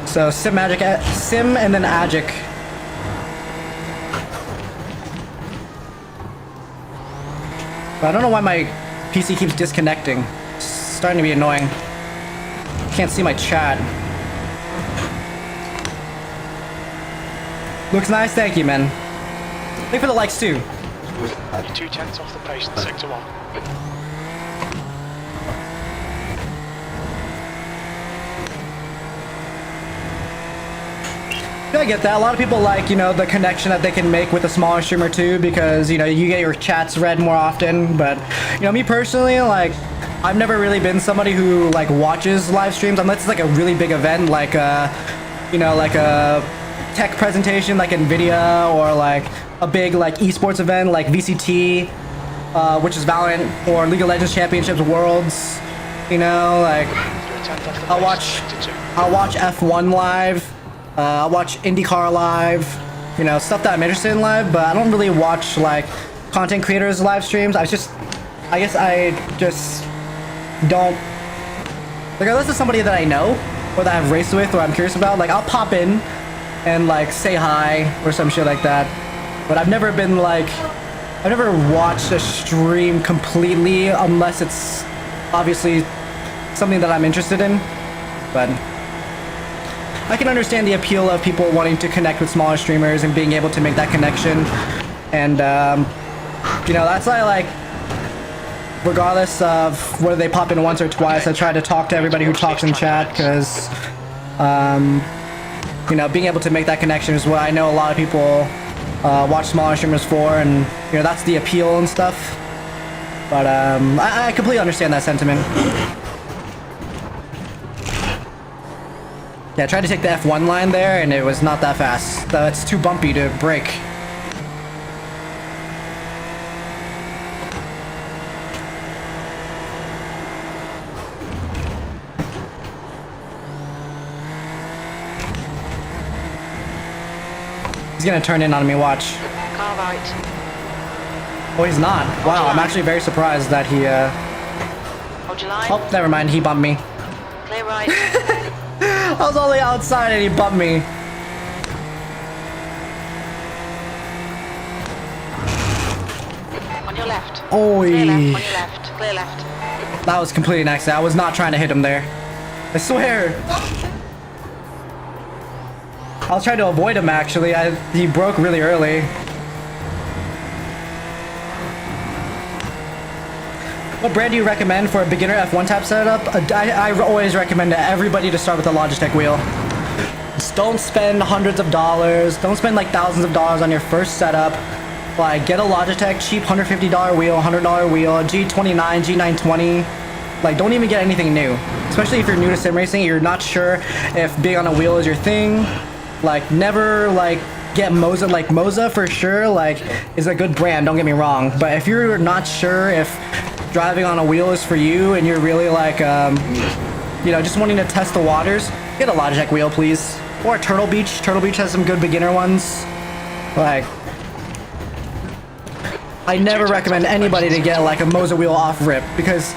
C: So Simagic Sim and then Agic. But I don't know why my PC keeps disconnecting. It's starting to be annoying. Can't see my chat. Looks nice, thank you, man. Thank you for the likes too.
D: You're 2/10 off the pace in sector 1.
C: Yeah, I get that. A lot of people like, you know, the connection that they can make with a smaller streamer too, because, you know, you get your chats read more often. But, you know, me personally, like, I've never really been somebody who, like, watches live streams unless it's like a really big event, like, you know, like a tech presentation like NVIDIA, or like a big, like, esports event like VCT, which is Valorant, or League of Legends Championships Worlds. You know, like, I'll watch F1 live. I watch IndyCar live, you know, stuff that I'm interested in live, but I don't really watch, like, content creators live streams. I guess I just don't, like, unless it's somebody that I know, or that I've raced with, or I'm curious about, like, I'll pop in and, like, say hi, or some shit like that. But I've never been, like, I've never watched a stream completely, unless it's obviously something that I'm interested in, but I can understand the appeal of people wanting to connect with smaller streamers and being able to make that connection. And, you know, that's why, like, regardless of whether they pop in once or twice, I try to talk to everybody who talks in chat, because, you know, being able to make that connection is what I know a lot of people watch smaller streamers for, and, you know, that's the appeal and stuff. But, I completely understand that sentiment. Yeah, I tried to take the F1 line there, and it was not that fast. It's too bumpy to brake. He's gonna turn in on me, watch.
E: Car right.
C: Oh, he's not. Wow, I'm actually very surprised that he,
E: Hold your line.
C: Oh, never mind, he bumped me.
E: Clear right.
C: I was only outside and he bumped me.
E: On your left.
C: Oi.
E: Clear left. On your left. Clear left.
C: That was completely an accident. I was not trying to hit him there. I swear. I was trying to avoid him, actually. He broke really early. What brand do you recommend for a beginner F1 type setup? I always recommend to everybody to start with a Logitech wheel. Just don't spend hundreds of dollars. Don't spend like thousands of dollars on your first setup. Like, get a Logitech cheap $150 wheel, $100 wheel, a G29, G920. Like, don't even get anything new. Especially if you're new to sim racing, you're not sure if being on a wheel is your thing. Like, never, like, get Moza. Like, Moza for sure, like, is a good brand, don't get me wrong. But if you're not sure if driving on a wheel is for you, and you're really, like, you know, just wanting to test the waters, get a Logitech wheel, please. Or Turtle Beach. Turtle Beach has some good beginner ones. Like, I never recommend anybody to get, like, a Moza wheel off rip, because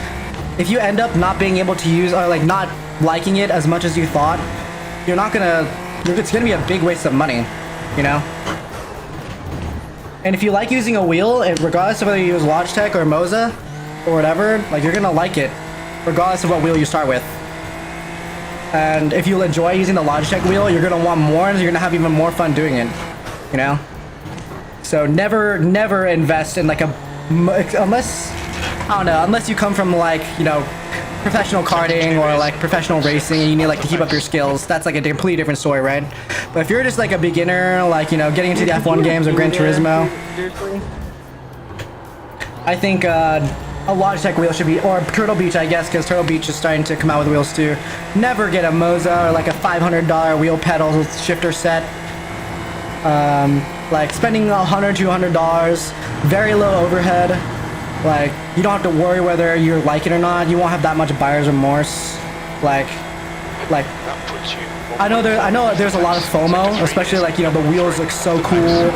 C: if you end up not being able to use, or, like, not liking it as much as you thought, you're not gonna, it's gonna be a big waste of money, you know? And if you like using a wheel, regardless of whether you use Logitech or Moza or whatever, like, you're gonna like it regardless of what wheel you start with. And if you enjoy using the Logitech wheel, you're gonna want more, and you're gonna have even more fun doing it, you know? So never invest in, like, unless, I don't know, unless you come from, like, you know, professional karting or, like, professional racing, and you need, like, to keep up your skills. That's, like, a completely different story, right? But if you're just, like, a beginner, like, you know, getting into the F1 games or Gran Turismo, I think a Logitech wheel should be, or Turtle Beach, I guess, because Turtle Beach is starting to come out with wheels too. Never get a Moza or, like, a $500 wheel pedal shifter set. Like, spending $100, $200, very low overhead. Like, you don't have to worry whether you like it or not. You won't have that much buyer's remorse. Like, I know there's a lot of FOMO, especially, like, you know, the wheels look so cool,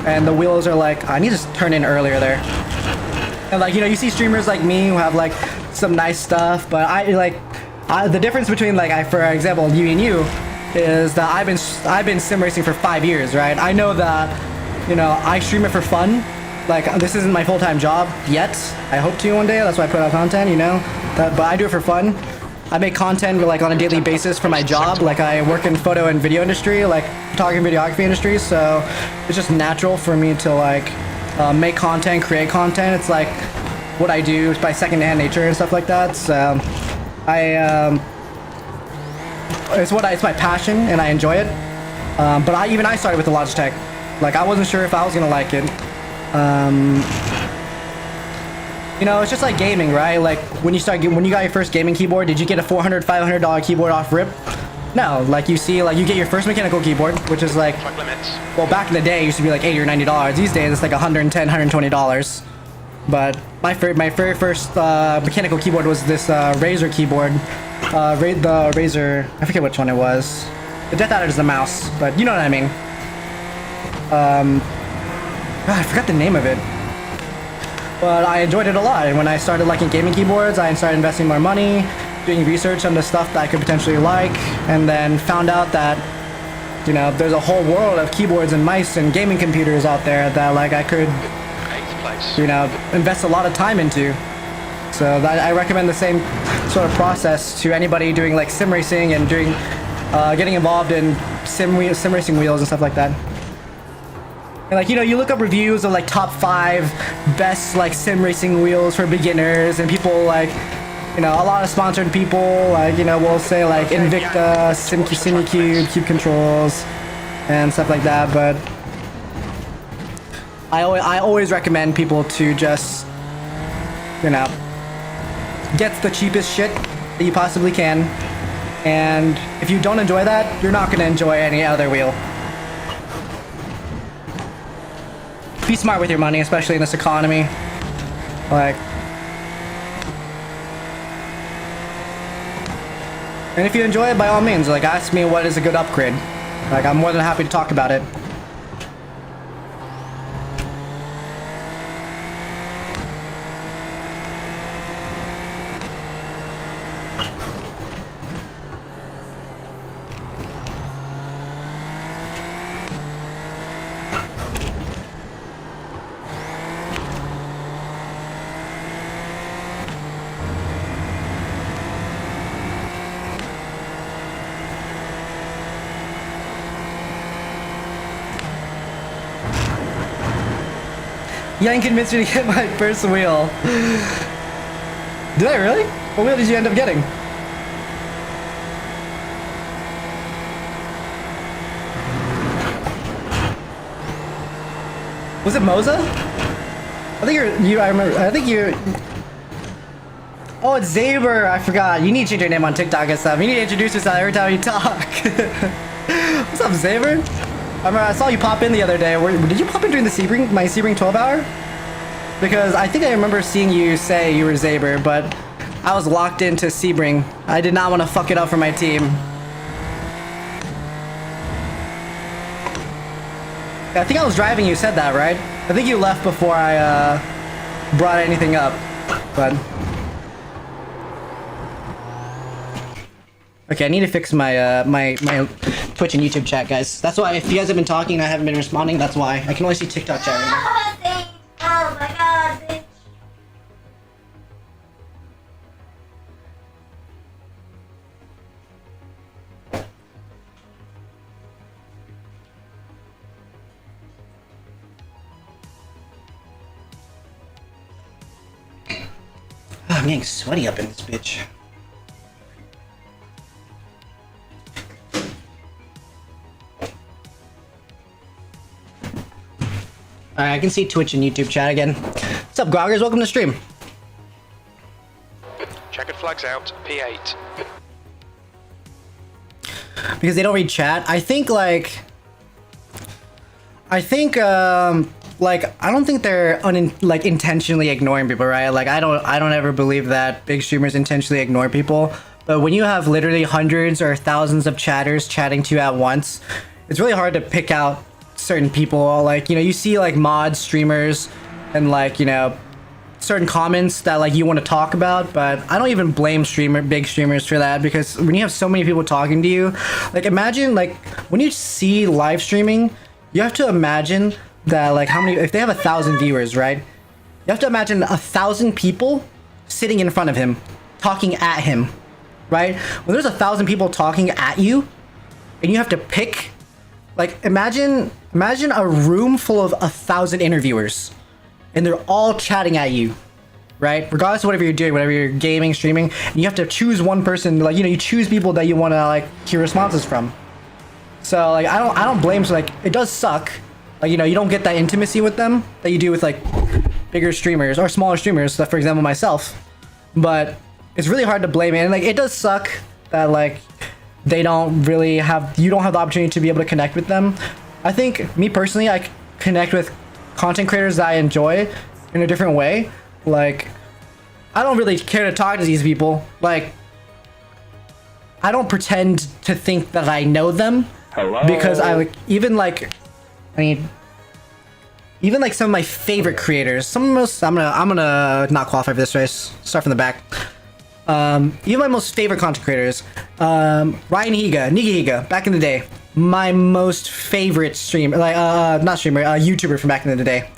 C: and the wheels are like, I need to turn in earlier there. And, like, you know, you see streamers like me who have, like, some nice stuff, but the difference between, like, for example, you and you, is that I've been sim racing for 5 years, right? I know that, you know, I stream it for fun. Like, this isn't my full-time job yet. I hope to one day. That's why I put out content, you know. But I do it for fun. I make content like on a daily basis for my job. Like I work in photo and video industry, like photography and videography industry. So it's just natural for me to like make content, create content. It's like what I do by secondhand nature and stuff like that. So it's my passion and I enjoy it. But I started with the Logitech. Like I wasn't sure if I was gonna like it. You know, it's just like gaming, right? Like when you got your first gaming keyboard, did you get a $400, $500 keyboard off rip? No, like you get your first mechanical keyboard, which is like, well, back in the day, it used to be like $80 or $90. These days, it's like $110, $120. But my very first mechanical keyboard was this Razer keyboard. The Razer, I forget which one it was. The Death Adder is the mouse, but you know what I mean. God, I forgot the name of it. But I enjoyed it a lot, and when I started liking gaming keyboards, I started investing more money, doing research on the stuff that I could potentially like, and then found out that, you know, there's a whole world of keyboards and mice and gaming computers out there that like I could, you know, invest a lot of time into. So I recommend the same sort of process to anybody doing like sim racing and doing, getting involved in sim racing wheels and stuff like that. And like, you know, you look up reviews of like top 5 best like sim racing wheels for beginners, and people like, you know, a lot of sponsored people like, you know, will say like Invicta, Simcube, Cube Controls, and stuff like that. But I always recommend people to just, you know, get the cheapest shit that you possibly can. And if you don't enjoy that, you're not gonna enjoy any other wheel. Be smart with your money, especially in this economy. Like, and if you enjoy it, by all means, like, ask me what is a good upgrade. Like, I'm more than happy to talk about it. Yang convinced me to get my first wheel. Did I really? What wheel did you end up getting? Was it Moza? I think you're... Oh, it's Zaber. I forgot. You need to change your name on TikTok and stuff. You need to introduce yourself every time you talk. What's up, Zaber? I saw you pop in the other day. Did you pop in during the my Sebring 12 hour? Because I think I remember seeing you say you were Zaber, but I was locked into Sebring. I did not want to fuck it up for my team. I think I was driving, you said that, right? I think you left before I brought anything up, but... Okay, I need to fix my my Twitch and YouTube chat, guys. That's why, if you guys have been talking and I haven't been responding, that's why. I can only see TikTok chat right now.
H: Oh my god, bitch.
C: Oh, I'm getting sweaty up in this bitch. Alright, I can see Twitch and YouTube chat again. What's up, Groggers? Welcome to the stream.
D: Checkered flags out, P8.
C: Because they don't read chat. I think like I don't think they're intentionally ignoring people, right? Like I don't ever believe that big streamers intentionally ignore people. But when you have literally hundreds or thousands of chatters chatting to you at once, it's really hard to pick out certain people. Like, you know, you see like mod streamers and like, you know, certain comments that like you want to talk about, but I don't even blame big streamers for that, because when you have so many people talking to you, like imagine like when you see live streaming, you have to imagine that like how many, if they have 1,000 viewers, right? You have to imagine 1,000 people sitting in front of him, talking at him. right? When there's 1,000 people talking at you, and you have to pick, like, imagine a room full of 1,000 interviewers, and they're all chatting at you, right? Regardless of whatever you're doing, whatever you're gaming, streaming, and you have to choose one person. Like, you know, you choose people that you want to like hear responses from. So like, I don't blame. So like, it does suck. Like, you know, you don't get that intimacy with them that you do with like bigger streamers or smaller streamers. Like, for example, myself. But it's really hard to blame it. And like, it does suck that like they don't really have, you don't have the opportunity to be able to connect with them. I think me personally, I connect with content creators that I enjoy in a different way. Like, I don't really care to talk to these people. Like, I don't pretend to think that I know them.
G: Hello?
C: Because I like, even like, I mean, even like some of my favorite creators, I'm gonna not qualify for this race. Start from the back. Even my most favorite content creators, Ryan Higa, Nigga Higa, back in the day, my most favorite streamer, like not streamer, YouTuber from back in the day.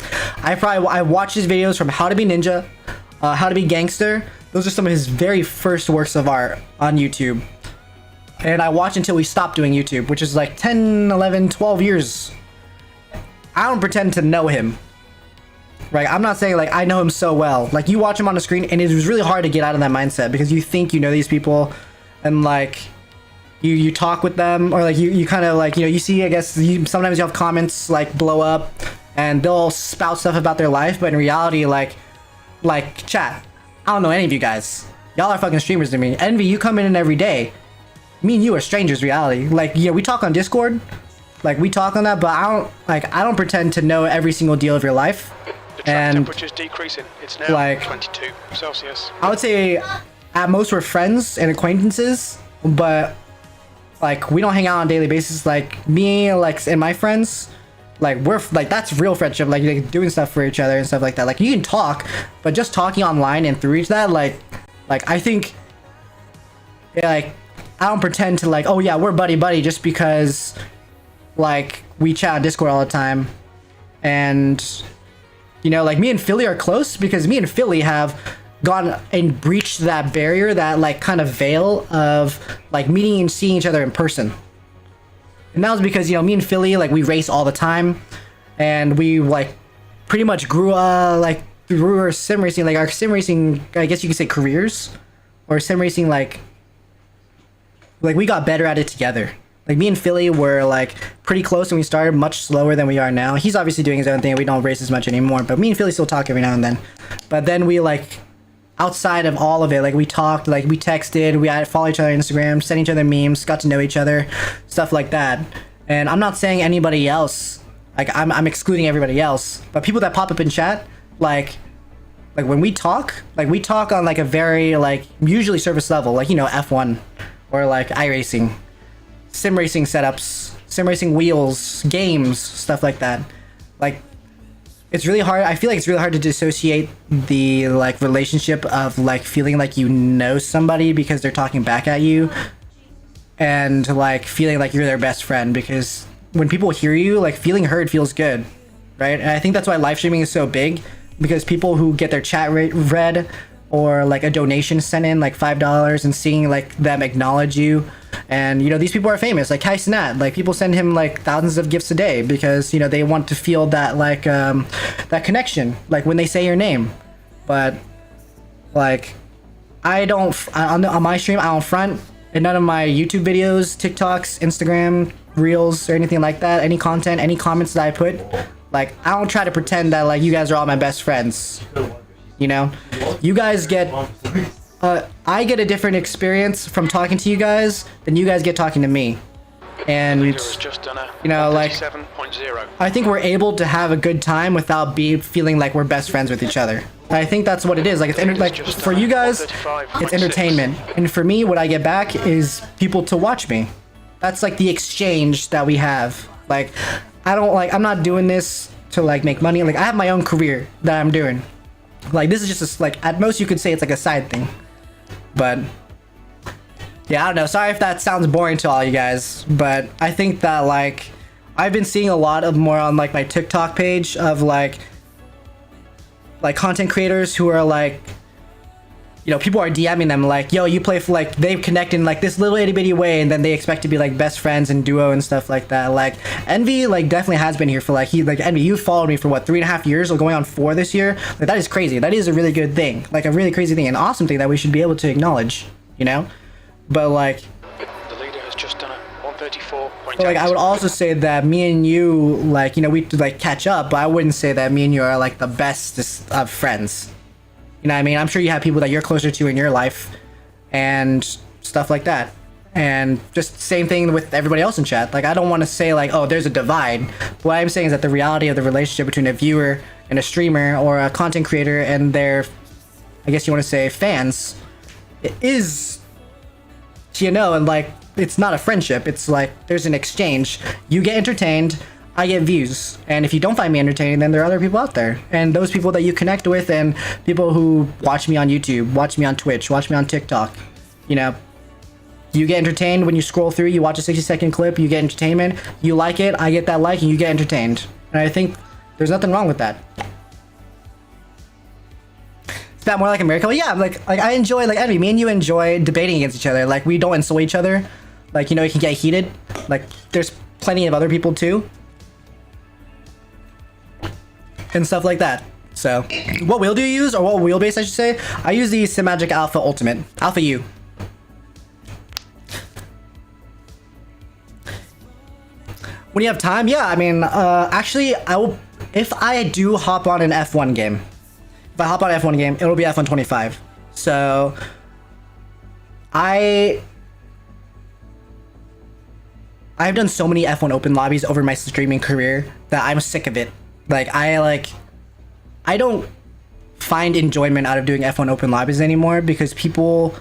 C: I watched his videos from How to Be Ninja, How to Be Gangster. Those are some of his very first works of art on YouTube. And I watched until we stopped doing YouTube, which is like 10, 11, 12 years. I don't pretend to know him. Right? I'm not saying like I know him so well. Like, you watch him on the screen and it was really hard to get out of that mindset because you think you know these people and like you talk with them, or like you kind of like, you know, you see, I guess sometimes you have comments like blow up and they'll spout stuff about their life, but in reality, like chat, I don't know any of you guys. Y'all are fucking streamers to me. Envy, you come in every day. Me and you are strangers, reality. Like, yeah, we talk on Discord. Like, we talk on that, but I don't pretend to know every single deal of your life.
D: The track
C: And
D: temperature's decreasing. It's now
C: like
D: 22 Celsius.
C: I would say at most we're friends and acquaintances, but like we don't hang out on a daily basis. Like me, like, and my friends, like we're like, that's real friendship. Like doing stuff for each other and stuff like that. Like, you can talk, but just talking online and through that, like I think, yeah, like I don't pretend to like, oh yeah, we're buddy just because like we chat on Discord all the time. And you know, like me and Philly are close because me and Philly have gone and breached that barrier, that like kind of veil of like meeting and seeing each other in person. And that was because, you know, me and Philly, like, we race all the time, and we like pretty much grew like through our sim racing, like our sim racing, I guess you could say careers, or sim racing, like we got better at it together. Like, me and Philly were like pretty close when we started, much slower than we are now. He's obviously doing his own thing. We don't race as much anymore, but me and Philly still talk every now and then. But then we like, outside of all of it, like we talked, like we texted, we followed each other on Instagram, sent each other memes, got to know each other, stuff like that. And I'm not saying anybody else, like I'm excluding everybody else, but people that pop up in chat, like when we talk on like a very like usually surface level, like, you know, F1 or like iRacing, sim racing setups, sim racing wheels, games, stuff like that. Like, it's really hard. I feel like it's really hard to dissociate the like relationship of like feeling like you know somebody because they're talking back at you, and like feeling like you're their best friend, because when people hear you, like feeling heard feels good, right? And I think that's why live streaming is so big, because people who get their chat read or like a donation sent in, like $5, and seeing like them acknowledge you. And, you know, these people are famous, like Kai Cenat. Like, people send him like thousands of gifts a day because, you know, they want to feel that like that connection, like when they say your name. But like, I don't on my stream, I don't front in none of my YouTube videos, TikToks, Instagram reels, or anything like that. Any content, any comments that I put, like, I don't try to pretend that like you guys are all my best friends. You know, you guys get I get a different experience from talking to you guys than you guys get talking to me. And, you know, like, I think we're able to have a good time without feeling like we're best friends with each other. I think that's what it is. Like, it's like for you guys, it's entertainment, and for me, what I get back is people to watch me. That's like the exchange that we have. Like, I'm not doing this to like make money. Like, I have my own career that I'm doing. Like, this is just like, at most you could say it's like a side thing. But yeah, I don't know. Sorry if that sounds boring to all you guys, but I think that like I've been seeing a lot of more on like my TikTok page of like content creators who are like, you know, people are DMing them like, yo, you play for like, they connect in like this little itty bitty way, and then they expect to be like best friends and duo and stuff like that. Like Envy like definitely has been here for like, Envy, you followed me for what, 3.5 years or going on 4 this year. Like that is crazy. That is a really good thing, like a really crazy thing, an awesome thing that we should be able to acknowledge, you know. But like,
D: The leader has just done it. 134.8.
C: but like I would also say that me and you, like, you know, we like catch up, but I wouldn't say that me and you are like the bestest of friends. You know what I mean? I'm sure you have people that you're closer to in your life and stuff like that. And just same thing with everybody else in chat. Like, I don't want to say like, oh, there's a divide. What I'm saying is that the reality of the relationship between a viewer and a streamer or a content creator and their, I guess you want to say, fans, it is, you know, and like, it's not a friendship. It's like, there's an exchange. You get entertained, I get views, and if you don't find me entertaining, then there are other people out there, and those people that you connect with, and people who watch me on YouTube, watch me on Twitch, watch me on TikTok, you know, you get entertained when you scroll through, you watch a 60-second clip, you get entertainment, you like it, I get that like, and you get entertained, and I think there's nothing wrong with that. Is that more like America? Well, yeah, like I enjoy, like Envy, me and you enjoy debating against each other. Like, we don't insult each other. Like, you know, it can get heated. Like, there's plenty of other people too. And stuff like that. So, what wheel do you use, or what wheelbase I should say? I use the Simagic Alpha Ultimate. Alpha U. When you have time, yeah, I mean, actually, I will, if I do hop on an F1 game, if I hop on an F1 game, it'll be F1 25. So, I've done so many F1 open lobbies over my streaming career that I'm sick of it. Like, I don't find enjoyment out of doing F1 open lobbies anymore, because people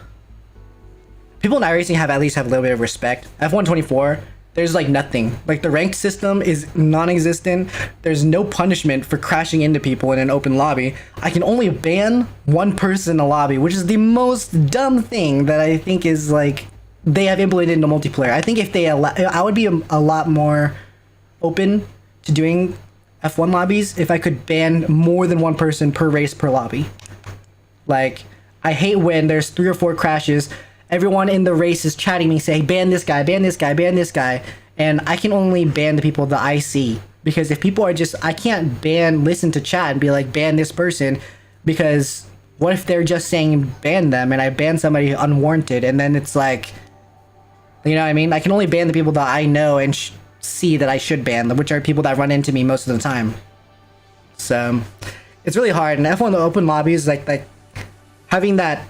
C: in iRacing have at least have a little bit of respect. F1 24, there's like nothing. Like, the ranked system is non-existent. There's no punishment for crashing into people in an open lobby. I can only ban one person in a lobby, which is the most dumb thing that I think is like, they have implemented into multiplayer. I think if they allow, I would be a lot more open to doing F1 lobbies if I could ban more than one person per race per lobby. Like, I hate when there's 3 or 4 crashes, everyone in the race is chatting me saying, ban this guy, ban this guy, ban this guy, and I can only ban the people that I see. Because if people are just, I can't listen to chat and be like, ban this person, because what if they're just saying ban them and I ban somebody unwarranted, and then it's like, you know what I mean? I can only ban the people that I know and see that I should ban, which are people that run into me most of the time. So it's really hard. And F1 open lobbies, like having that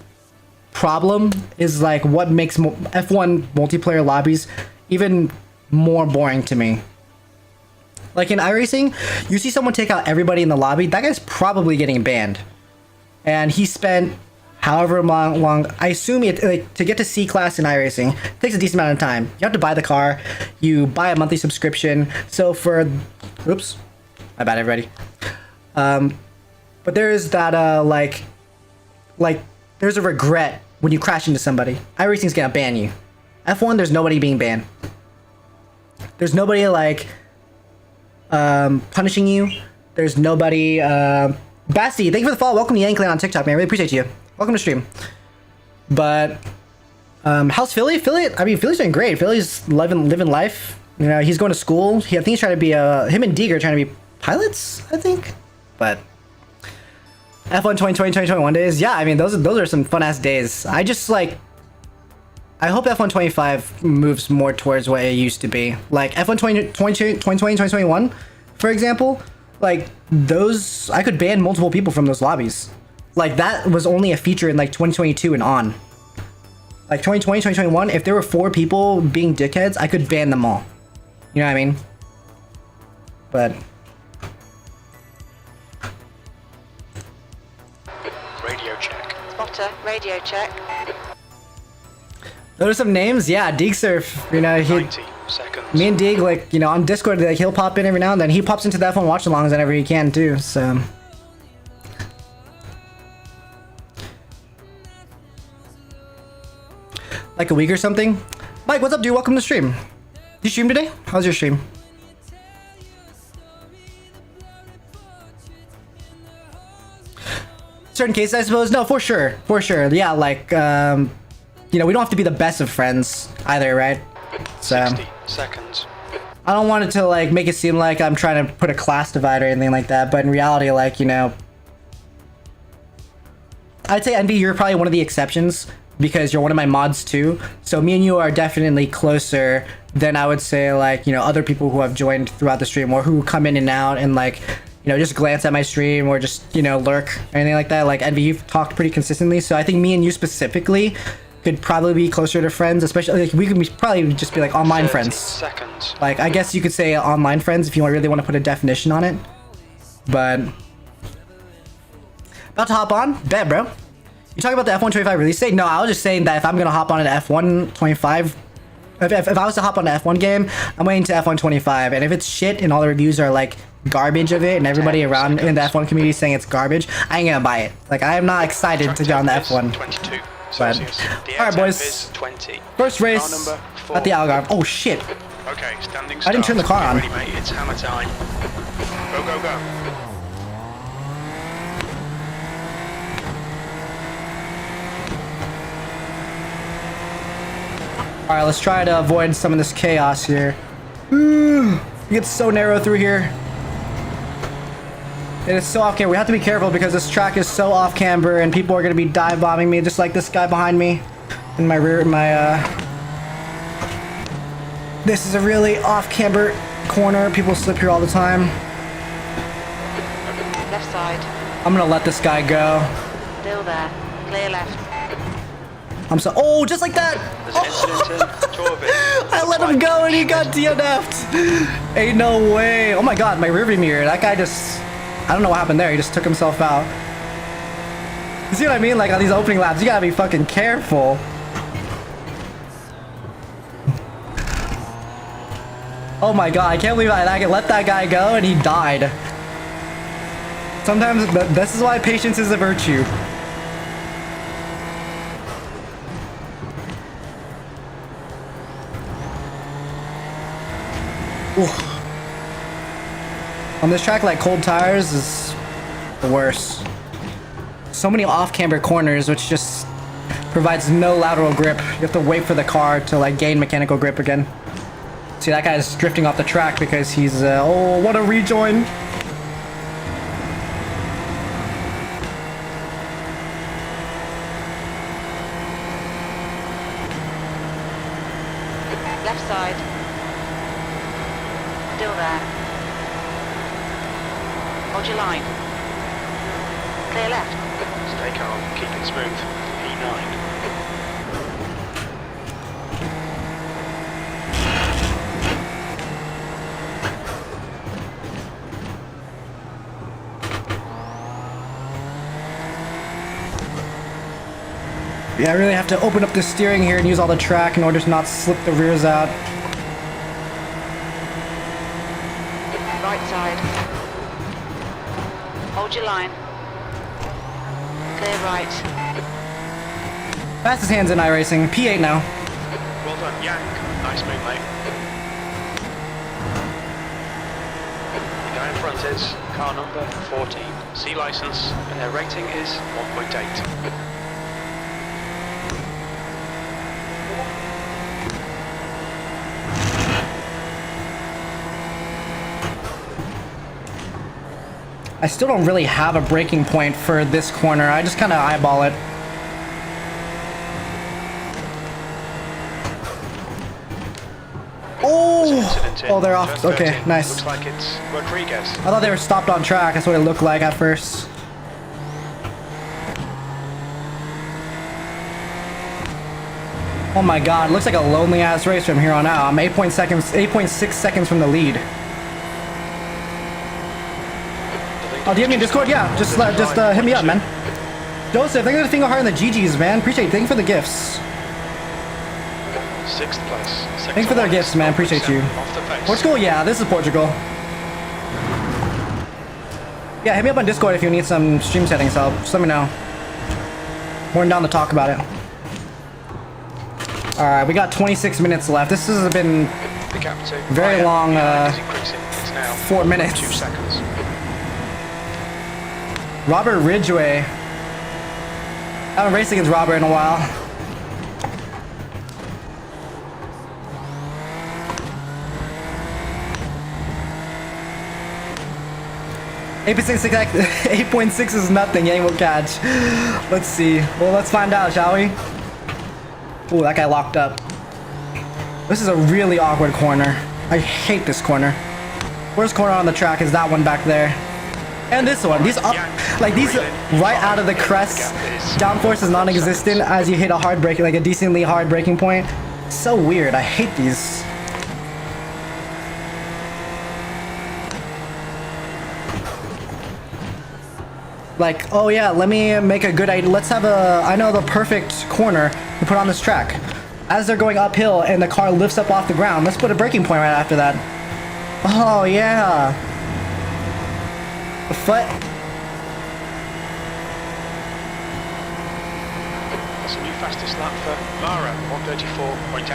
C: problem is like what makes F1 multiplayer lobbies even more boring to me. Like in iRacing, you see someone take out everybody in the lobby, that guy's probably getting banned, and he spent however long, I assume it, like, to get to C class in iRacing, it takes a decent amount of time. You have to buy the car, you buy a monthly subscription. So for, oops, my bad everybody. But there is that, like, there's a regret when you crash into somebody. iRacing's gonna ban you. F1, there's nobody being banned. There's nobody, like, punishing you. There's nobody, Basti, thank you for the follow. Welcome to Yankland on TikTok, man. I really appreciate you. Welcome to stream. But how's Philly? I mean, Philly's doing great. Philly's living life. You know, he's going to school. I think he's trying to be him and Deeg are trying to be pilots, I think. But F1 2020, 2021 days. Yeah, I mean, those are some fun ass days. I just like, I hope F1 25 moves more towards what it used to be. Like F1 2020, 2021, for example, like those, I could ban multiple people from those lobbies. Like, that was only a feature in like 2022 and on. Like 2020, 2021, if there were 4 people being dickheads, I could ban them all. You know what I mean? But
D: Radio check.
E: Spotter, radio check.
C: those are some names. Yeah, Deeg Surf, you know,
D: 90 seconds.
C: me and Deeg, like, you know, on Discord, like, he'll pop in every now and then. He pops into the F1 watch-alongs whenever he can too, so. Like a week or something. Mike, what's up, dude? Welcome to the stream. Did you stream today? How's your stream? certain cases, I suppose. No, for sure. For sure. Yeah, like, you know, we don't have to be the best of friends either, right? So
D: 60 seconds.
C: I don't want it to like make it seem like I'm trying to put a class divide or anything like that, but in reality, like, you know, I'd say Envy, you're probably one of the exceptions because you're one of my mods too. So me and you are definitely closer than I would say like, you know, other people who have joined throughout the stream or who come in and out and like, you know, just glance at my stream or just, you know, lurk or anything like that. Like Envy, you've talked pretty consistently. So I think me and you specifically could probably be closer to friends, especially like we could probably just be like online friends.
D: Seconds.
C: Like I guess you could say online friends if you really want to put a definition on it. But about to hop on? Bet, bro. You talking about the F125 release date? No, I was just saying that if I'm gonna hop on an F125, if I was to hop on an F1 game, I'm waiting to F125, and if it's shit and all the reviews are like garbage of it, and everybody around in the F1 community is saying it's garbage, I ain't gonna buy it. Like I am not excited to get on the F1.
D: 22
C: But
D: Celsius. The
C: alright,
D: air
C: boys.
D: temp is 20.
C: First race
D: Car number 4.
C: at the Algarve. Oh shit!
D: Okay, standing
C: I didn't turn the car
D: Get
C: on.
D: ready, mate. It's hammer time. Go, go, go.
C: All right, let's try to avoid some of this chaos here. It gets so narrow through here. It is so off camber. We have to be careful because this track is so off camber and people are gonna be dive bombing me, just like this guy behind me. In my rear, this is a really off camber corner. People slip here all the time.
E: Left side.
C: I'm gonna let this guy go.
E: Still there. Clear left.
C: I'm so, oh, just like that.
D: There's an incident in Torvik.
C: I let him go and he got DNF'd. Ain't no way. Oh my god, my rearview mirror. That guy just, I don't know what happened there. He just took himself out. You see what I mean? Like on these opening laps, you gotta be fucking careful. Oh my god, I can't believe I let that guy go and he died. Sometimes this is why patience is a virtue. Oof. On this track, like cold tires is the worst. So many off-camber corners, which just provides no lateral grip. You have to wait for the car to like gain mechanical grip again. See, that guy's drifting off the track because he's oh, what a rejoin.
E: Left side. Still there. Hold your line. Clear left.
D: Stay calm. Keep it smooth. E9.
C: Yeah, I really have to open up the steering here and use all the track in order to not slip the rears out.
E: Right side. Hold your line. Clear right.
C: Fastest hands in iRacing. P8 now.
D: Well done, Yank. Nice move, mate. The guy in front is car number 14. C license, and their rating is 1.8.
C: I still don't really have a breaking point for this corner. I just kind of eyeball it. Oh, they're off.
D: Turn
C: Okay,
D: 13.
C: nice.
D: Looks like it's Rodriguez.
C: I thought they were stopped on track. That's what it looked like at first. Oh my god, it looks like a lonely ass race from here on out. I'm 8.6 seconds from the lead. Oh, do you have me in Discord? Yeah, just hit me up, man. Joseph, thank you for the finger heart and the GGs, man. Appreciate it. Thank you for the gifts.
D: 6th place.
C: Thank you for their gifts, man. Appreciate you.
D: Off the pace.
C: Portugal? Yeah, this is Portugal. Yeah, hit me up on Discord if you need some stream settings help. Just let me know. More than down to talk about it. Alright, we got 26 minutes left. This has been
D: The gap to
C: very long,
D: is increasing. It's now
C: 4 minutes.
D: 2 seconds.
C: Robert Ridgway. I haven't raced against Robert in a while. .6 is nothing. Yang will catch. Let's see. Well, let's find out, shall we? Ooh, that guy locked up. This is a really awkward corner. I hate this corner. Worst corner on the track is that one back there. And this one. These up, like these right out of the crest. Downforce is non-existent as you hit a hard break, like a decently hard braking point. So weird. I hate these. Like, oh yeah, let me make a good idea. Let's have a, I know the perfect corner to put on this track. As they're going uphill and the car lifts up off the ground, let's put a braking point right after that. Oh yeah. A foot.
D: That's a new fastest lap for Mara, 134.8.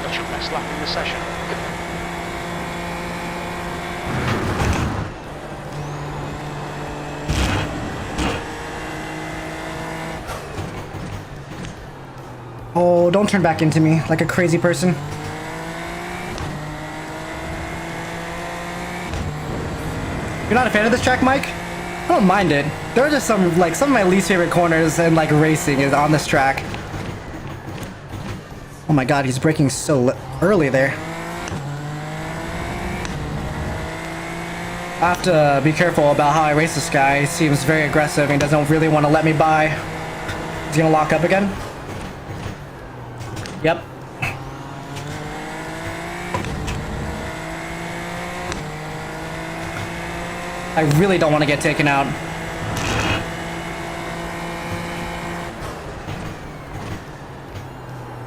D: That's your best lap in the session.
C: Oh, don't turn back into me like a crazy person. You're not a fan of this track, Mike? I don't mind it. There are just some of my least favorite corners in like racing is on this track. Oh my god, he's braking so early there. I have to be careful about how I race this guy. He seems very aggressive and doesn't really want to let me by. He's gonna lock up again. Yep. I really don't want to get taken out.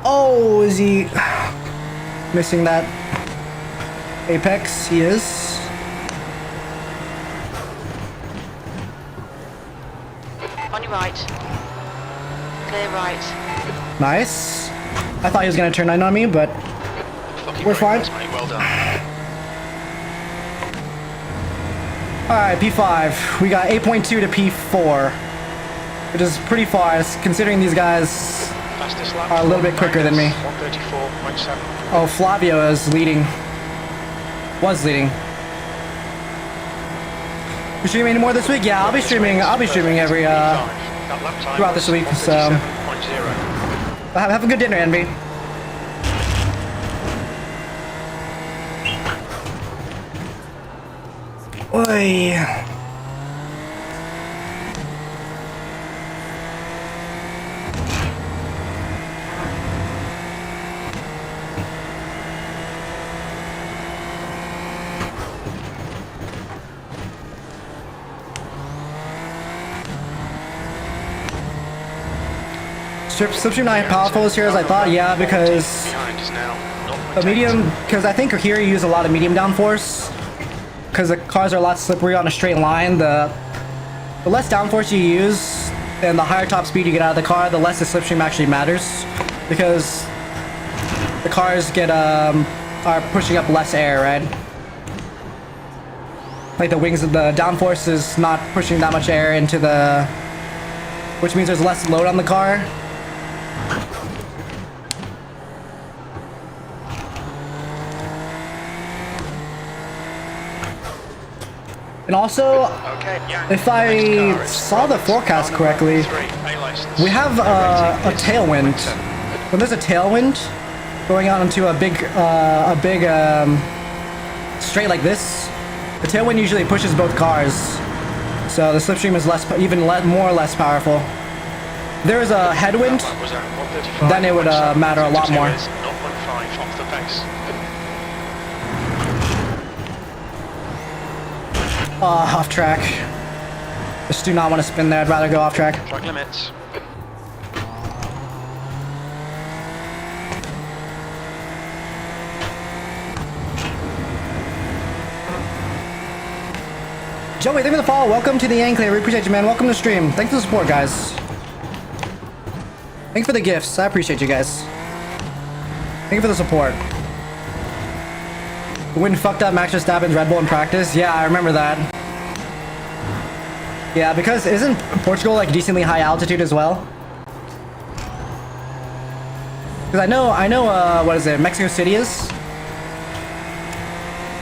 C: Oh, is he missing that apex? He is.
E: On your right. Clear right.
C: Nice. I thought he was going to turn 9 on me, but we're fine.
D: Well done.
C: Alright, P5. We got 8.2 to P4, which is pretty fast, considering these guys are a little bit quicker than me.
D: 134.7.
C: Oh, Flavio is leading. Was leading. You streaming any more this week? Yeah, I'll be streaming every throughout this week, so have a good dinner, Envy. Oi. Slipstream not as powerful as here as I thought, yeah, because a medium, because I think here you use a lot of medium downforce, because the cars are a lot slippery on a straight line. The less downforce you use and the higher top speed you get out of the car, the less the slipstream actually matters, because the cars get are pushing up less air, right? Like the wings of the downforce is not pushing that much air into the, which means there's less load on the car. And also, if I saw the forecast correctly, we have a tailwind. When there's a tailwind going on into a big straight like this, the tailwind usually pushes both cars, so the slipstream is more or less powerful. If there is a headwind, then it would matter a lot more. Off track. Just do not want to spin there. I'd rather go off track.
D: Track limits.
C: Joey, thank you for the follow. Welcome to the Enclave. We appreciate you, man. Welcome to the stream. Thanks for the support, guys. Thanks for the gifts. I appreciate you guys. Thank you for the support. When fucked up Max Verstappen's Red Bull in practice? Yeah, I remember that. Yeah, because isn't Portugal like decently high altitude as well? Because I know, what is it, Mexico City is?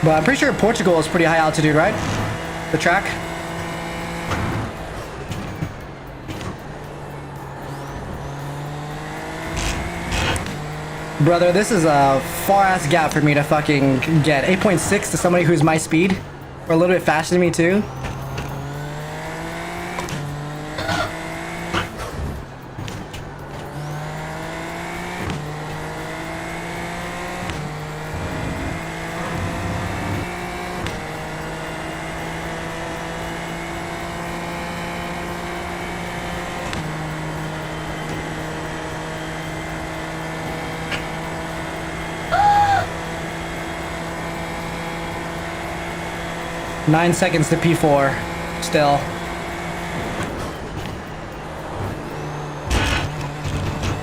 C: But I'm pretty sure Portugal is pretty high altitude, right? The track? Brother, this is a far-ass gap for me to fucking get. 8.6 to somebody who's my speed. Or a little bit faster than me, too. Nine seconds to P4, still.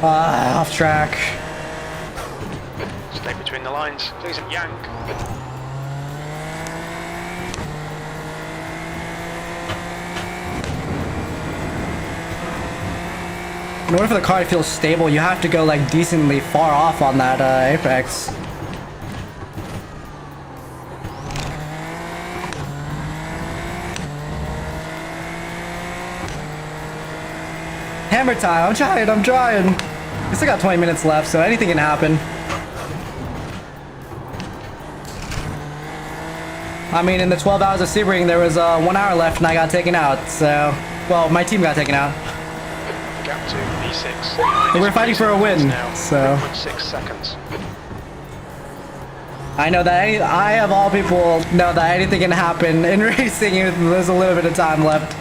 C: Off track.
D: Stay between the lines, please, and yank.
C: In order for the car to feel stable, you have to go like decently far off on that apex. Hammer time, I'm trying. We still got 20 minutes left, so anything can happen. I mean, in the 12 hours of Sebring, there was 1 hour left and I got taken out, so... Well, my team got taken out.
D: Gap to B6.
C: But we're fighting for a win, so...
D: 6 seconds.
C: I know that I, of all people, know that anything can happen in racing if there's a little bit of time left.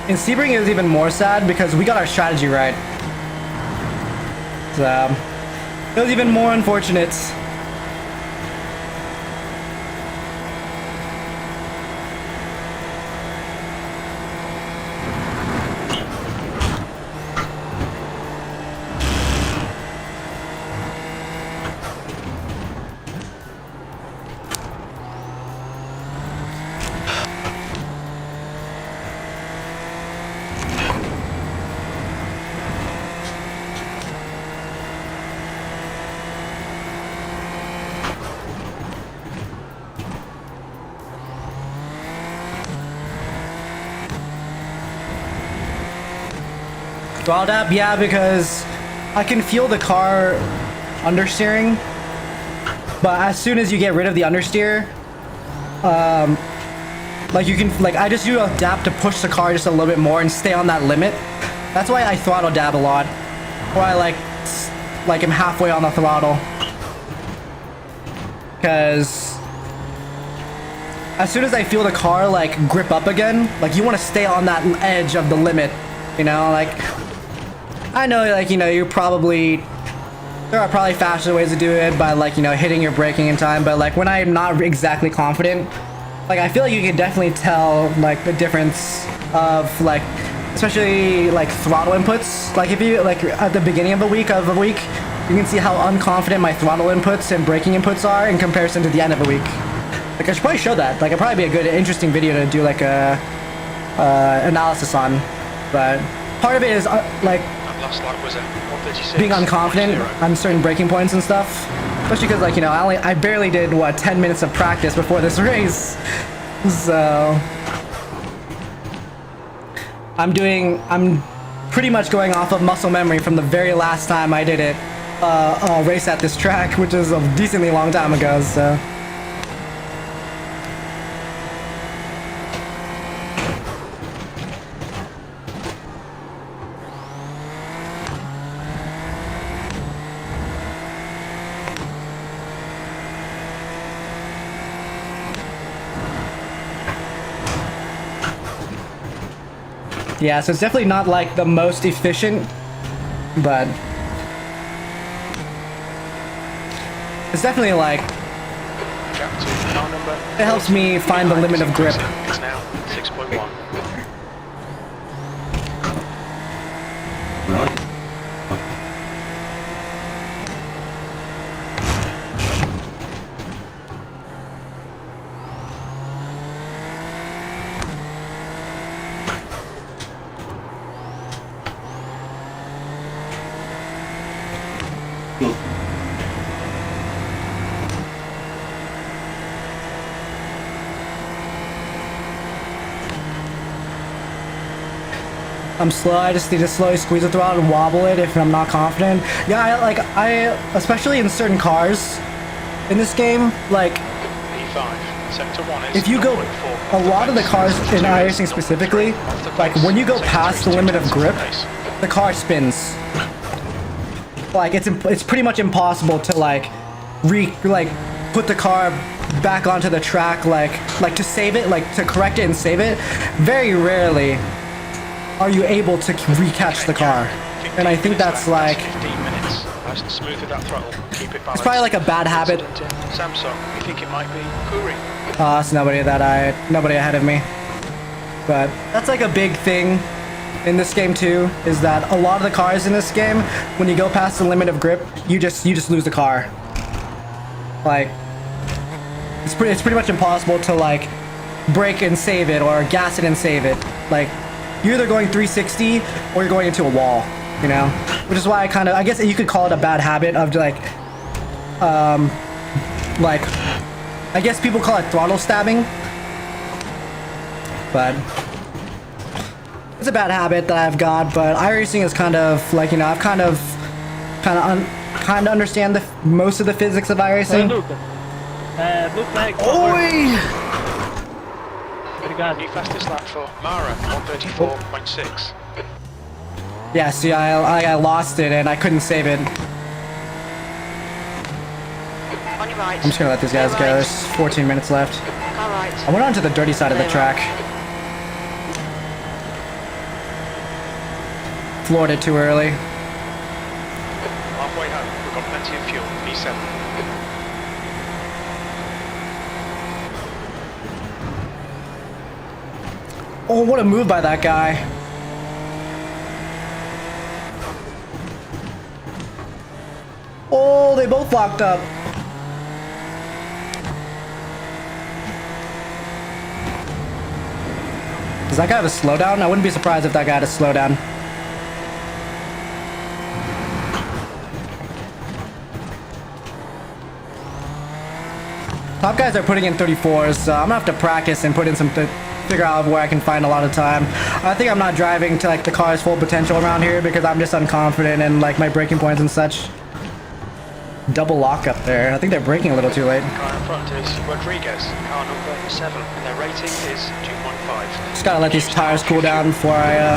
C: In Sebring, it was even more sad because we got our strategy right. So, it was even more unfortunate. Throttle tap, yeah, because I can feel the car understeering, but as soon as you get rid of the understeer, like you can, like I just do a dab to push the car just a little bit more and stay on that limit. That's why I throttle dab a lot, or I like am halfway on the throttle, because as soon as I feel the car like grip up again, like you want to stay on that edge of the limit, you know, like. I know, like, you know, there are probably faster ways to do it by, like, you know, hitting your braking in time, but, like, when I'm not exactly confident, like, I feel like you can definitely tell, like, the difference of, like, especially, like, throttle inputs. Like, if you, like, at the beginning of a week, you can see how unconfident my throttle inputs and braking inputs are in comparison to the end of a week. Like, I should probably show that. Like, it'd probably be a good, interesting video to do, like, a analysis on, but part of it is, like,
D: Last lap was a 136.
C: being unconfident on certain braking points and stuff, especially because, like, you know, I barely did what 10 minutes of practice before this race, so I'm pretty much going off of muscle memory from the very last time I did it, a race at this track, which is a decently long time ago. So. Yeah, so it's definitely not like the most efficient, but It's definitely like,
D: Gap to car number.
C: it helps me find the limit of grip.
D: It's now 6.1.
C: I'm slow. I just need to slowly squeeze the throttle and wobble it if I'm not confident. Yeah, especially in certain cars in this game, like,
D: P5, sector 1 is
C: if you go,
D: 0.4
C: a lot of the cars in iRacing specifically, like, when you go past the limit of grip, the car spins. Like, it's pretty much impossible to, like, put the car back onto the track, like, to save it, like, to correct it and save it. Very rarely are you able to recatch the car. And I think that's like,
D: 15 minutes. Nice and smooth with that throttle. Keep it balanced.
C: it's probably like a bad habit.
D: Samsung, you think it might be Puri?
C: It's nobody ahead of me. But that's like a big thing in this game too, is that a lot of the cars in this game, when you go past the limit of grip, you just lose the car. Like, it's pretty much impossible to like brake and save it or gas it and save it. Like, you're either going 360 or you're going into a wall, you know? Which is why I guess you could call it a bad habit of like, I guess people call it throttle stabbing. But it's a bad habit that I've got, but iRacing is kind of like, you know, I've kind of understand most of the physics of iRacing.
F: Look like
C: Oi!
D: New fastest lap for Mara, 134.6.
C: Yeah, see, I lost it and I couldn't save it.
E: On your right.
C: I'm just gonna let these guys go. There's 14 minutes left.
E: Car right.
C: I went on to the dirty side of the track. Floored it too early.
D: Halfway home, we've got plenty of fuel. P7.
C: Oh, what a move by that guy. Oh, they both locked up. Does that guy have a slowdown? I wouldn't be surprised if that guy had a slowdown. Top guys are putting in 34s, so I'm gonna have to practice and put in some figure out where I can find a lot of time. I think I'm not driving to like the car's full potential around here because I'm just unconfident in like my braking points and such. Double lock up there. I think they're braking a little too late.
D: Car in front is Rodriguez, car number 7, and their rating is 2.5.
C: Just gotta let these tires cool down before I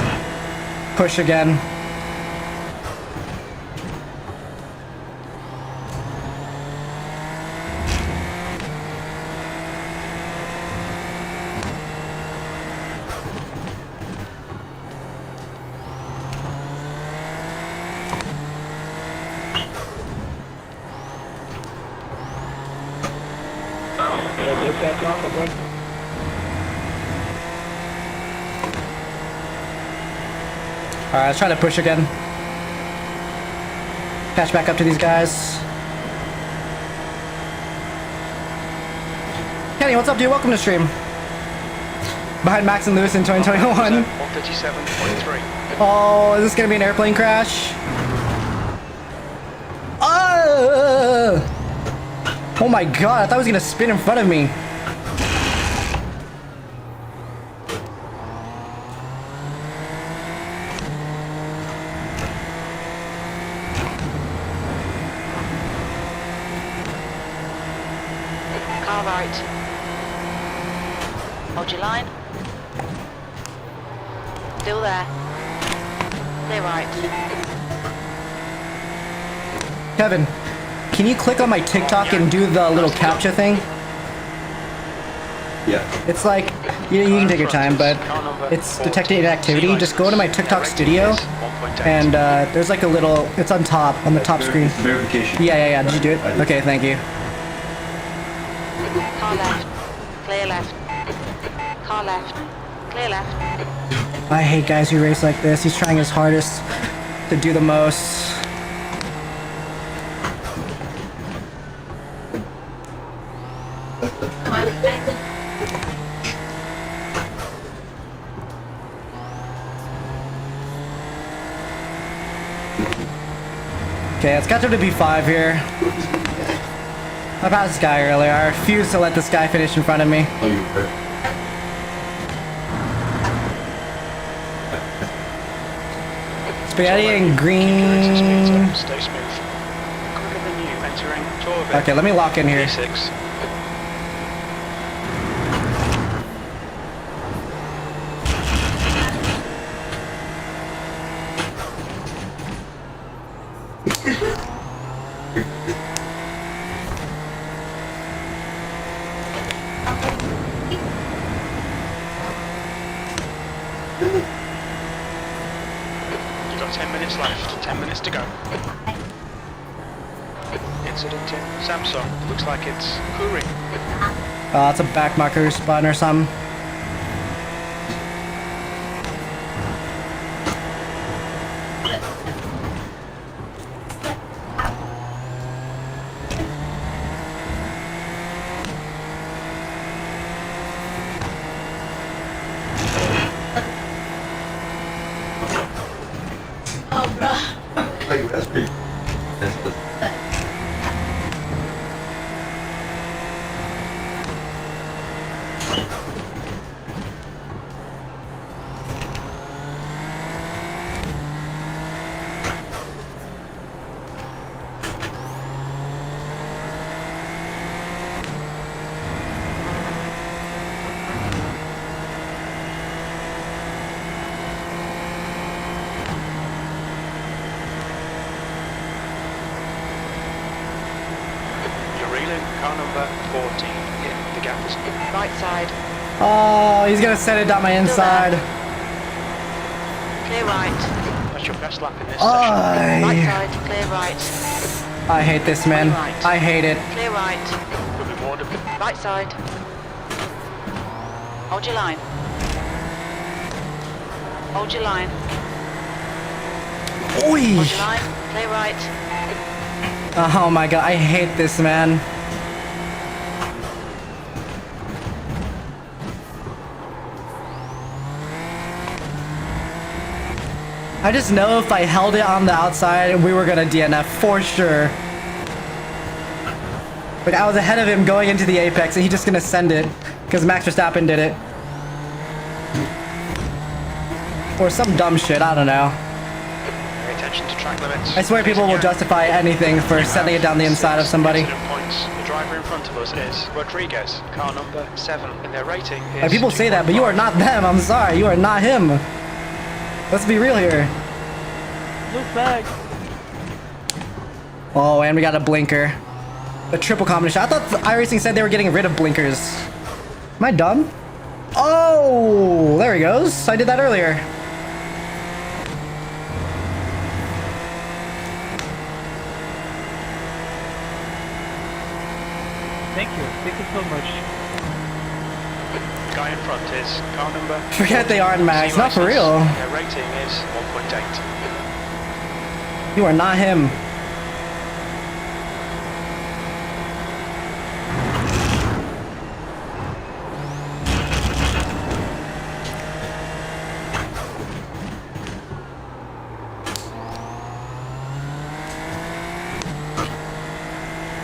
C: push again. Alright, let's try to push again. Catch back up to these guys. Kenny, what's up, dude? Welcome to stream. Behind Max and Lewis in 2021.
D: 137.3.
C: Oh, is this gonna be an airplane crash? Oh my god, I thought it was gonna spin in front of me.
E: Car right. Hold your line. Still there. Clear right.
C: Kevin, can you click on my TikTok and do the little captcha thing? It's like, you can take your time, but it's detecting inactivity. Just go to my TikTok studio, and there's like a little, it's on top, on the top screen.
I: Verification.
C: Yeah. Did you do it? Okay, thank you.
E: Car left. Clear left. Car left. Clear left.
C: I hate guys who race like this. He's trying his hardest to do the most. Okay, it's got to be 5 here. I passed this guy earlier. I refuse to let this guy finish in front of me.
I: Oh, you were.
C: Spaghetti and green.
D: Stay smooth. Quicker than you entering Torvik.
C: Okay, let me lock in here.
D: P6. You've got 10 minutes left. 10 minutes to go. Incident in Samsung. Looks like it's Kuri.
C: It's a back marker spawn or something.
I: Like, that's pretty.
D: You're reeling. Car number 14 in the gap is
E: Right side.
C: Oh, he's gonna set it down my inside.
E: Clear right.
D: That's your best lap in this
E: Right
C: I
E: side. Clear right.
C: hate this, man. I hate it.
E: Clear right.
D: session. You'll be warned of
E: Right side. Hold your line. Hold your line.
C: Oi!
E: Hold your line. Clear right.
C: Oh my god, I hate this, man. I just know if I held it on the outside, we were gonna DNF for sure. But I was ahead of him going into the apex, and he's just gonna send it because Max Verstappen did it. Or some dumb shit, I don't know.
D: Pay attention to track limits.
C: I swear people will justify anything for sending it down the inside of somebody.
D: Incident points. The driver in front of us is Rodriguez, car number 7, and their rating is.
C: And people say that, but you are not them. I'm sorry, you are not him. Let's be real here.
F: Look back.
C: Oh, and we got a blinker. A triple combination. I thought iRacing said they were getting rid of blinkers. Am I dumb? Oh, there he goes. I did that earlier.
F: Thank you so much.
D: Guy in front is car number.
C: Forget they aren't Max.
D: C
C: Not for
D: license.
C: real.
D: Their rating is 1.8.
C: You are not him.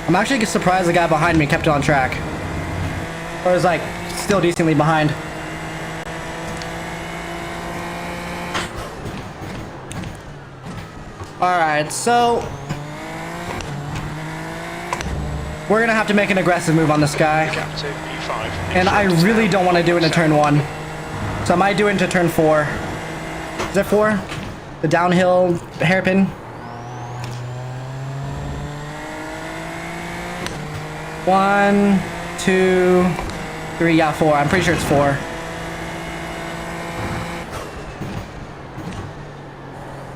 C: I'm actually surprised the guy behind me kept it on track. Or was like still decently behind. Alright, so we're gonna have to make an aggressive move on this guy.
D: Gap to P5.
C: And I really don't want to do it into turn 1. So I might do it into turn 4. Is it 4? The downhill hairpin. 1, 2, 3, yeah, 4. I'm pretty sure it's 4.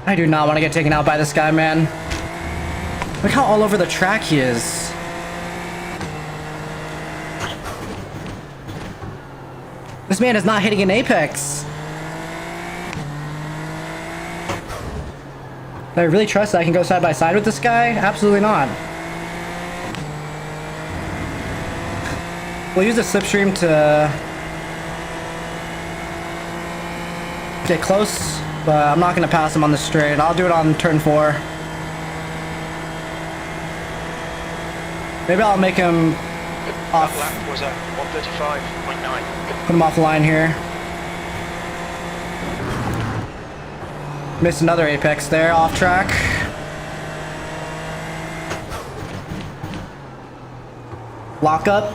C: I do not want to get taken out by this guy, man. Look how all over the track he is. This man is not hitting an apex. Do I really trust that I can go side by side with this guy? Absolutely not. We'll use the slipstream to get close, but I'm not going to pass him on the straight. I'll do it on turn 4. Maybe I'll make him off.
D: That lap was at 135.9.
C: Put him off the line here. Missed another apex there, off track. Lock up.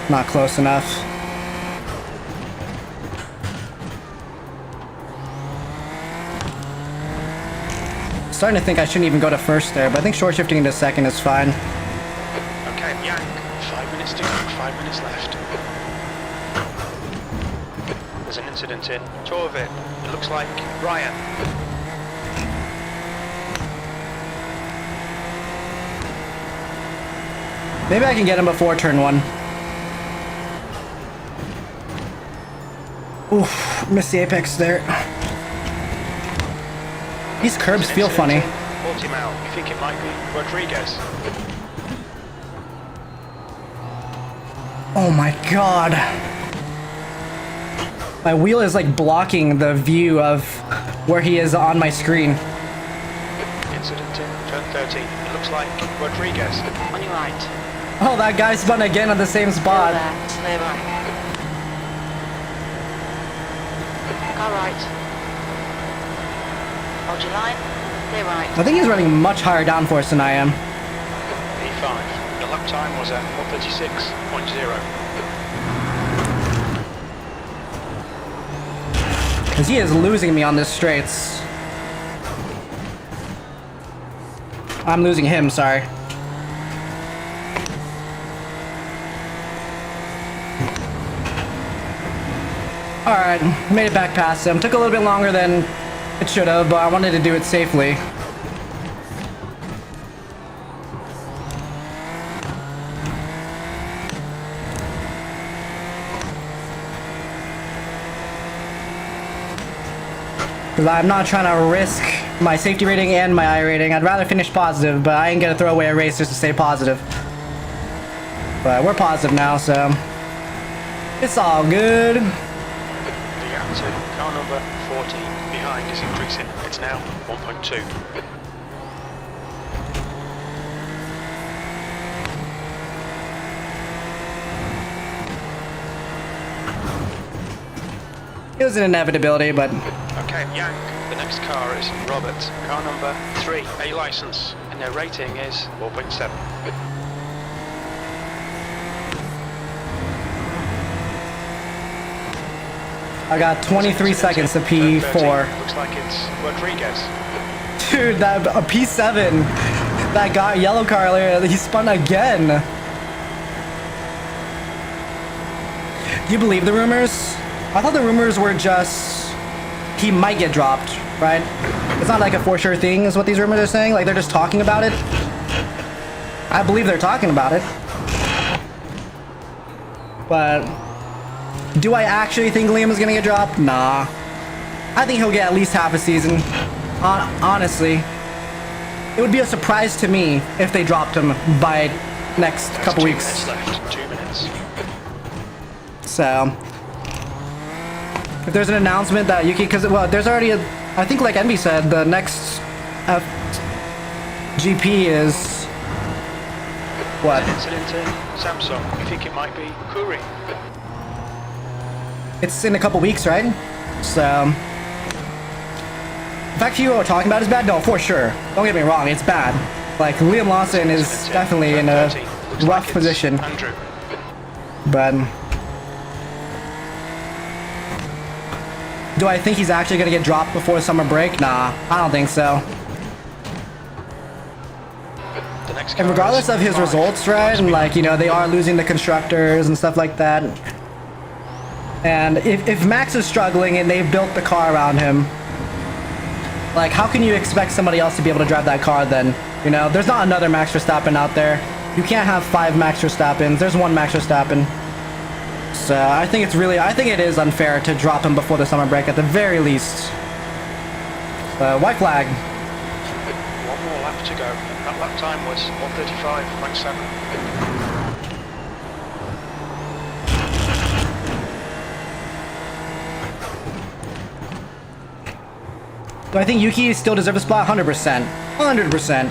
C: Not close enough. Starting to think I shouldn't even go to first there, but I think short shifting into second is fine.
D: Okay, Yang, 5 minutes to go, 5 minutes left. There's an incident in Torvik. It looks like Ryan.
C: Maybe I can get him before turn 1. Oof, missed the apex there. These curbs feel funny.
D: 40 mile. You think it might be Rodriguez?
C: Oh my god. My wheel is like blocking the view of where he is on my screen.
D: Incident in turn 13. It looks like Rodriguez.
E: On your right.
C: Oh, that guy spun again on the same
E: Clear
C: spot.
E: left, clear right. Car right. Hold your line. Clear right.
C: I think he's running much higher downforce than I am.
D: E5. The lap time was at 136.0.
C: Because he is losing me on this straights. I'm losing him, sorry. Alright, made it back past him. Took a little bit longer than it should have, but I wanted to do it safely. Because I'm not trying to risk my safety rating and my I rating. I'd rather finish positive, but I ain't gonna throw away a race just to stay positive. But we're positive now, so it's all good.
D: The gap to car number 14 behind is increasing. It's now 1.2.
C: It was an inevitability, but
D: Okay, Yang, the next car is Robert. Car number 3, A license, and their rating is 4.7.
C: I got 23 seconds to P4.
D: Looks like it's Rodriguez.
C: Dude, that a P7. That guy, yellow car earlier, he spun again. Do you believe the rumors? I thought the rumors were just he might get dropped, right? It's not like a for sure thing is what these rumors are saying. Like they're just talking about it. I believe they're talking about it. But do I actually think Liam is gonna get dropped? Nah. I think he'll get at least half a season. Honestly. It would be a surprise to me if they dropped him by next couple weeks.
D: 2 minutes left. 2 minutes.
C: So if there's an announcement that you can, because well, there's already a, I think like Envy said, the next GP is what?
D: Incident in Samsung. You think it might be Kuri?
C: It's in a couple weeks, right? So the fact you are talking about is bad. No, for sure. Don't get me wrong, it's bad. Like Liam Lawson is definitely in a rough position,
D: Andrew.
C: Do I think he's actually gonna get dropped before summer break? Nah, I don't think so.
D: The next
C: And
D: car
C: regardless
D: is
C: of his
D: 5.
C: results, right, and like, you know, they are losing the constructors and stuff like that. And if Max is struggling and they've built the car around him, like, how can you expect somebody else to be able to drive that car then? You know, there's not another Max Verstappen out there. You can't have 5 Max Verstappens. There's 1 Max Verstappen. So I think it is unfair to drop him before the summer break at the very least. White flag.
D: 1 more lap to go. That lap time was 1:35.7.
C: Do I think Yuki still deserves a spot? 100%. 100%.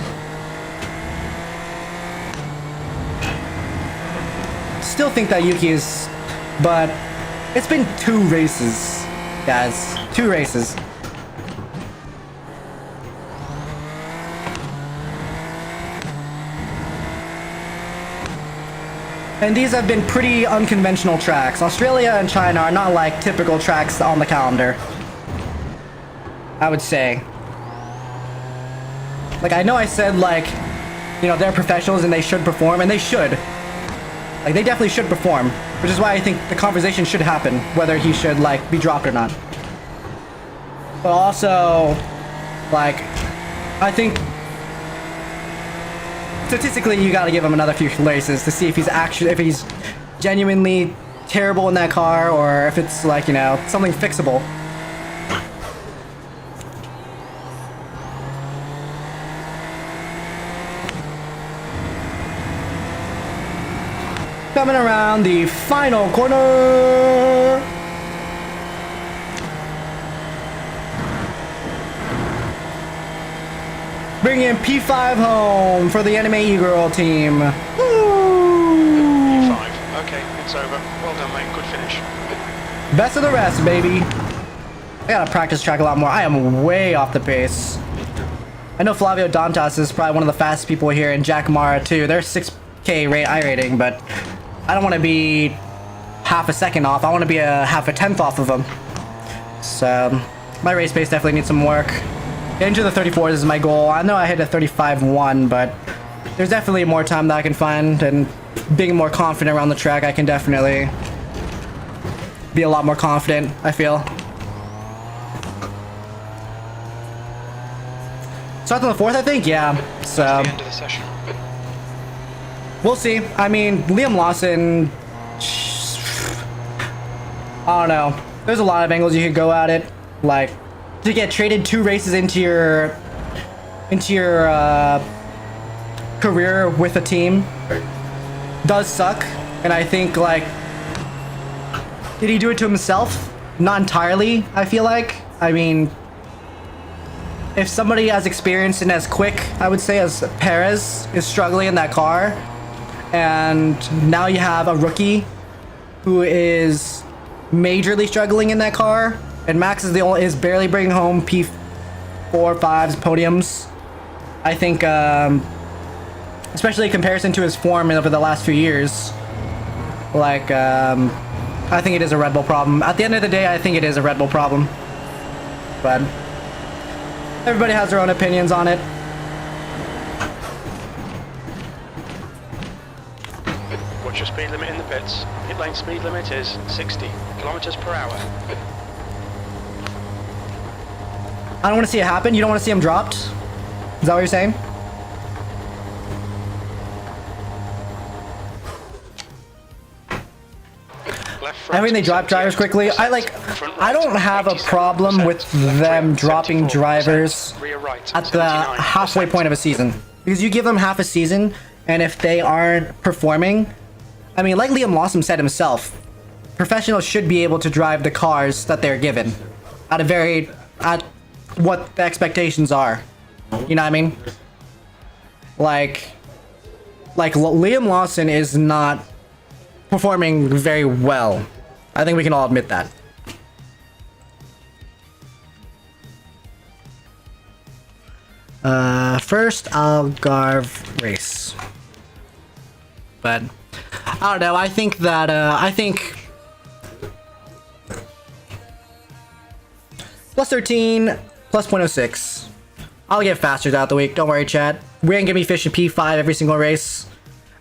C: Still think that Yuki is... But it's been 2 races, guys. 2 races. And these have been pretty unconventional tracks. Australia and China are not like typical tracks on the calendar, I would say. Like, I know I said, like, you know, they're professionals and they should perform, and they should. Like, they definitely should perform, which is why I think the conversation should happen, whether he should, like, be dropped or not. But also, like, I think statistically you gotta give him another few races to see if he's genuinely terrible in that car, or if it's, like, you know, something fixable. Coming around the final corner. Bringing P5 home for the Anime E-Girl team. Woo!
D: P5. Okay, it's over. Well done, mate. Good finish.
C: Best of the rest, baby. I gotta practice track a lot more. I am way off the pace. I know Flavio Dantas is probably one of the fastest people here, and Jack Mara too. They're 6K I rating, but I don't want to be half a second off. I want to be a half a tenth off of them. So my race pace definitely needs some work. Getting to the 34s is my goal. I know I hit a 35.1, but there's definitely more time that I can find, and being more confident around the track, I can definitely be a lot more confident, I feel. Start on the 4th, I think? Yeah. So
D: That's the end of the session.
C: we'll see. I mean, Liam Lawson, I don't know. There's a lot of angles you could go at it. Like, to get traded 2 races into your career with a team does suck. And I think, like, did he do it to himself? Not entirely, I feel like. I mean, if somebody as experienced and as quick, I would say, as Perez is struggling in that car, and now you have a rookie who is majorly struggling in that car, and Max is barely bringing home P4, 5s, podiums. I think, especially in comparison to his form over the last few years, like, I think it is a Red Bull problem. At the end of the day, I think it is a Red Bull problem. But everybody has their own opinions on it.
D: What's your speed limit in the pits? Pit lane speed limit is 60 kilometers per hour.
C: I don't want to see it happen. You don't want to see him dropped? Is that what you're saying? I mean, they drop drivers quickly. I don't have a problem with them dropping drivers at the halfway point of a season, because you give them half a season, and if they aren't performing, I mean, like Liam Lawson said himself, professionals should be able to drive the cars that they're given at what the expectations are. You know what I mean? Like Liam Lawson is not performing very well. I think we can all admit that. First Algarve race. But I don't know, I think that Plus 13, plus 0.06. I'll get faster throughout the week. Don't worry, chat. We ain't gonna be fishing P5 every single race.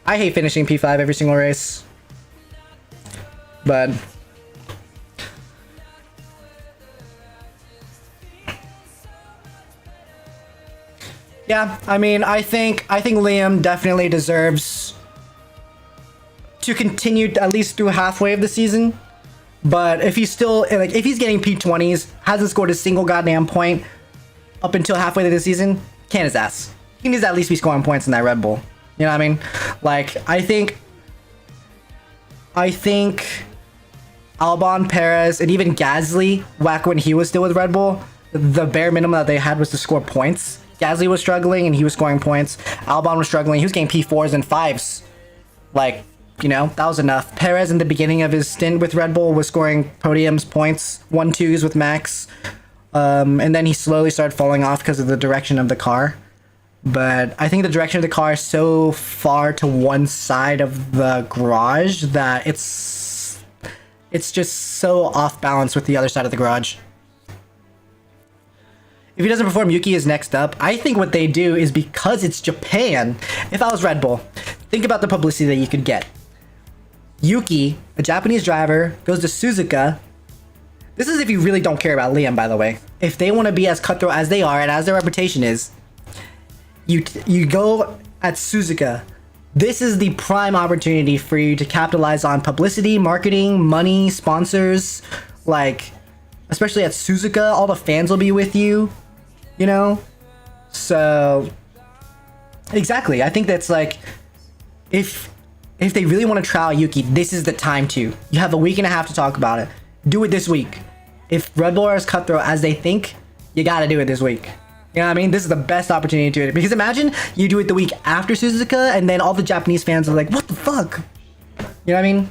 C: I hate finishing P5 every single race. But yeah, I mean, I think Liam definitely deserves to continue at least through halfway of the season. But if he's still like, if he's getting P20s, hasn't scored a single goddamn point up until halfway through the season, can his ass. He needs to at least be scoring points in that Red Bull. You know what I mean? Like, I think Albon, Perez, and even Gasly, back when he was still with Red Bull, the bare minimum that they had was to score points. Gasly was struggling and he was scoring points. Albon was struggling. He was getting P4s and 5s. Like, you know, that was enough. Perez in the beginning of his stint with Red Bull was scoring podiums, points, 1-2s with Max. And then he slowly started falling off because of the direction of the car. But I think the direction of the car is so far to one side of the garage that it's just so off balance with the other side of the garage. If he doesn't perform, Yuki is next up. I think what they do is, because it's Japan, if I was Red Bull, think about the publicity that you could get. Yuki, a Japanese driver, goes to Suzuka. This is if you really don't care about Liam, by the way. If they want to be as cutthroat as they are and as their reputation is, you go at Suzuka. This is the prime opportunity for you to capitalize on publicity, marketing, money, sponsors. Like, especially at Suzuka, all the fans will be with you, you know? So, exactly. I think that's like, if they really want to trial Yuki, this is the time to. You have a week and a half to talk about it. Do it this week. If Red Bull are as cutthroat as they think, you gotta do it this week. You know what I mean? This is the best opportunity to do it. Because imagine you do it the week after Suzuka, and then all the Japanese fans are like, what the fuck? You know what I mean?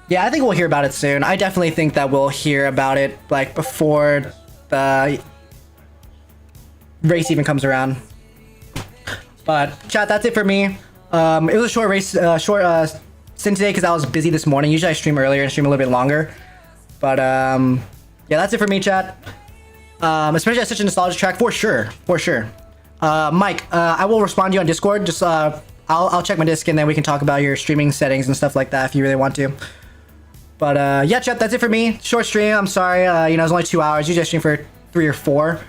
C: Yeah, I think we'll hear about it soon. I definitely think that we'll hear about it, like, before the race even comes around. But, chat, that's it for me. It was a short race, stint today because I was busy this morning. Usually I stream earlier and stream a little bit longer. But, yeah, that's it for me, chat. Especially at such a nostalgia track, for sure. Mike, I will respond to you on Discord. Just, I'll check my disc and then we can talk about your streaming settings and stuff like that if you really want to. But, yeah, chat, that's it for me. Short stream, I'm sorry. You know, it was only 2 hours. Usually I stream for 3 or 4.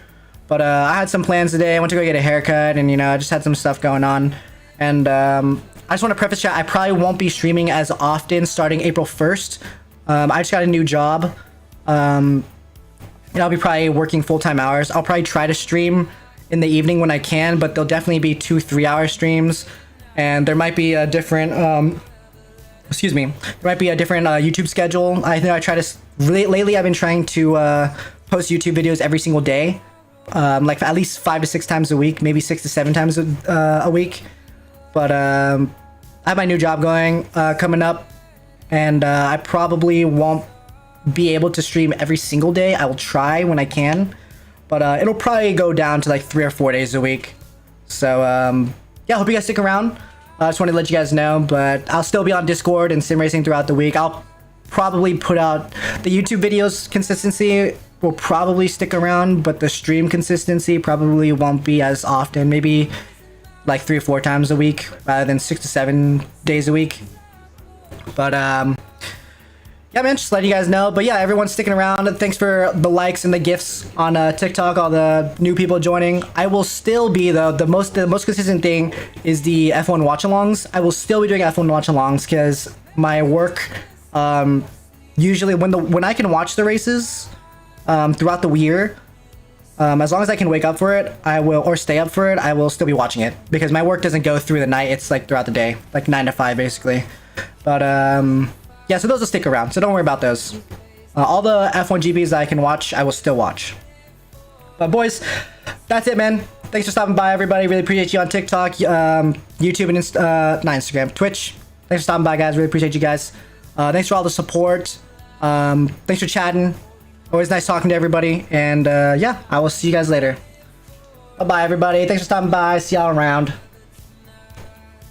C: But, I had some plans today. I went to go get a haircut and, you know, I just had some stuff going on. And, I just want to preface, chat, I probably won't be streaming as often starting April 1st. I just got a new job. And I'll be probably working full-time hours. I'll probably try to stream in the evening when I can, but there'll definitely be 2-3 hour streams. And there might be a different, there might be a different YouTube schedule. I think I try to, lately I've been trying to post YouTube videos every single day. Like at least 5 to 6 times a week, maybe 6 to 7 times a week. But I have my new job coming up, and I probably won't be able to stream every single day. I will try when I can, but it'll probably go down to like 3 or 4 days a week. So yeah, hope you guys stick around. I just wanted to let you guys know, but I'll still be on Discord and sim racing throughout the week. I'll probably put out the YouTube videos. Consistency will probably stick around, but the stream consistency probably won't be as often. Maybe like 3 or 4 times a week rather than 6 to 7 days a week. But yeah, man, just letting you guys know. But yeah, everyone's sticking around. Thanks for the likes and the gifts on TikTok, all the new people joining. I will still be, though, the most consistent thing is the F1 watch-alongs. I will still be doing F1 watch-alongs because my work, usually when I can watch the races throughout the year, as long as I can wake up for it, I will, or stay up for it, I will still be watching it. Because my work doesn't go through the night, it's like throughout the day, like 9 to 5 basically. But yeah, so those will stick around, so don't worry about those. All the F1 GPs that I can watch, I will still watch. But boys, that's it, man. Thanks for stopping by, everybody. Really appreciate you on TikTok, YouTube, and not Instagram, Twitch. Thanks for stopping by, guys. Really appreciate you guys. Thanks for all the support. Thanks for chatting. Always nice talking to everybody. And yeah, I will see you guys later. Bye-bye, everybody. Thanks for stopping by. See y'all around.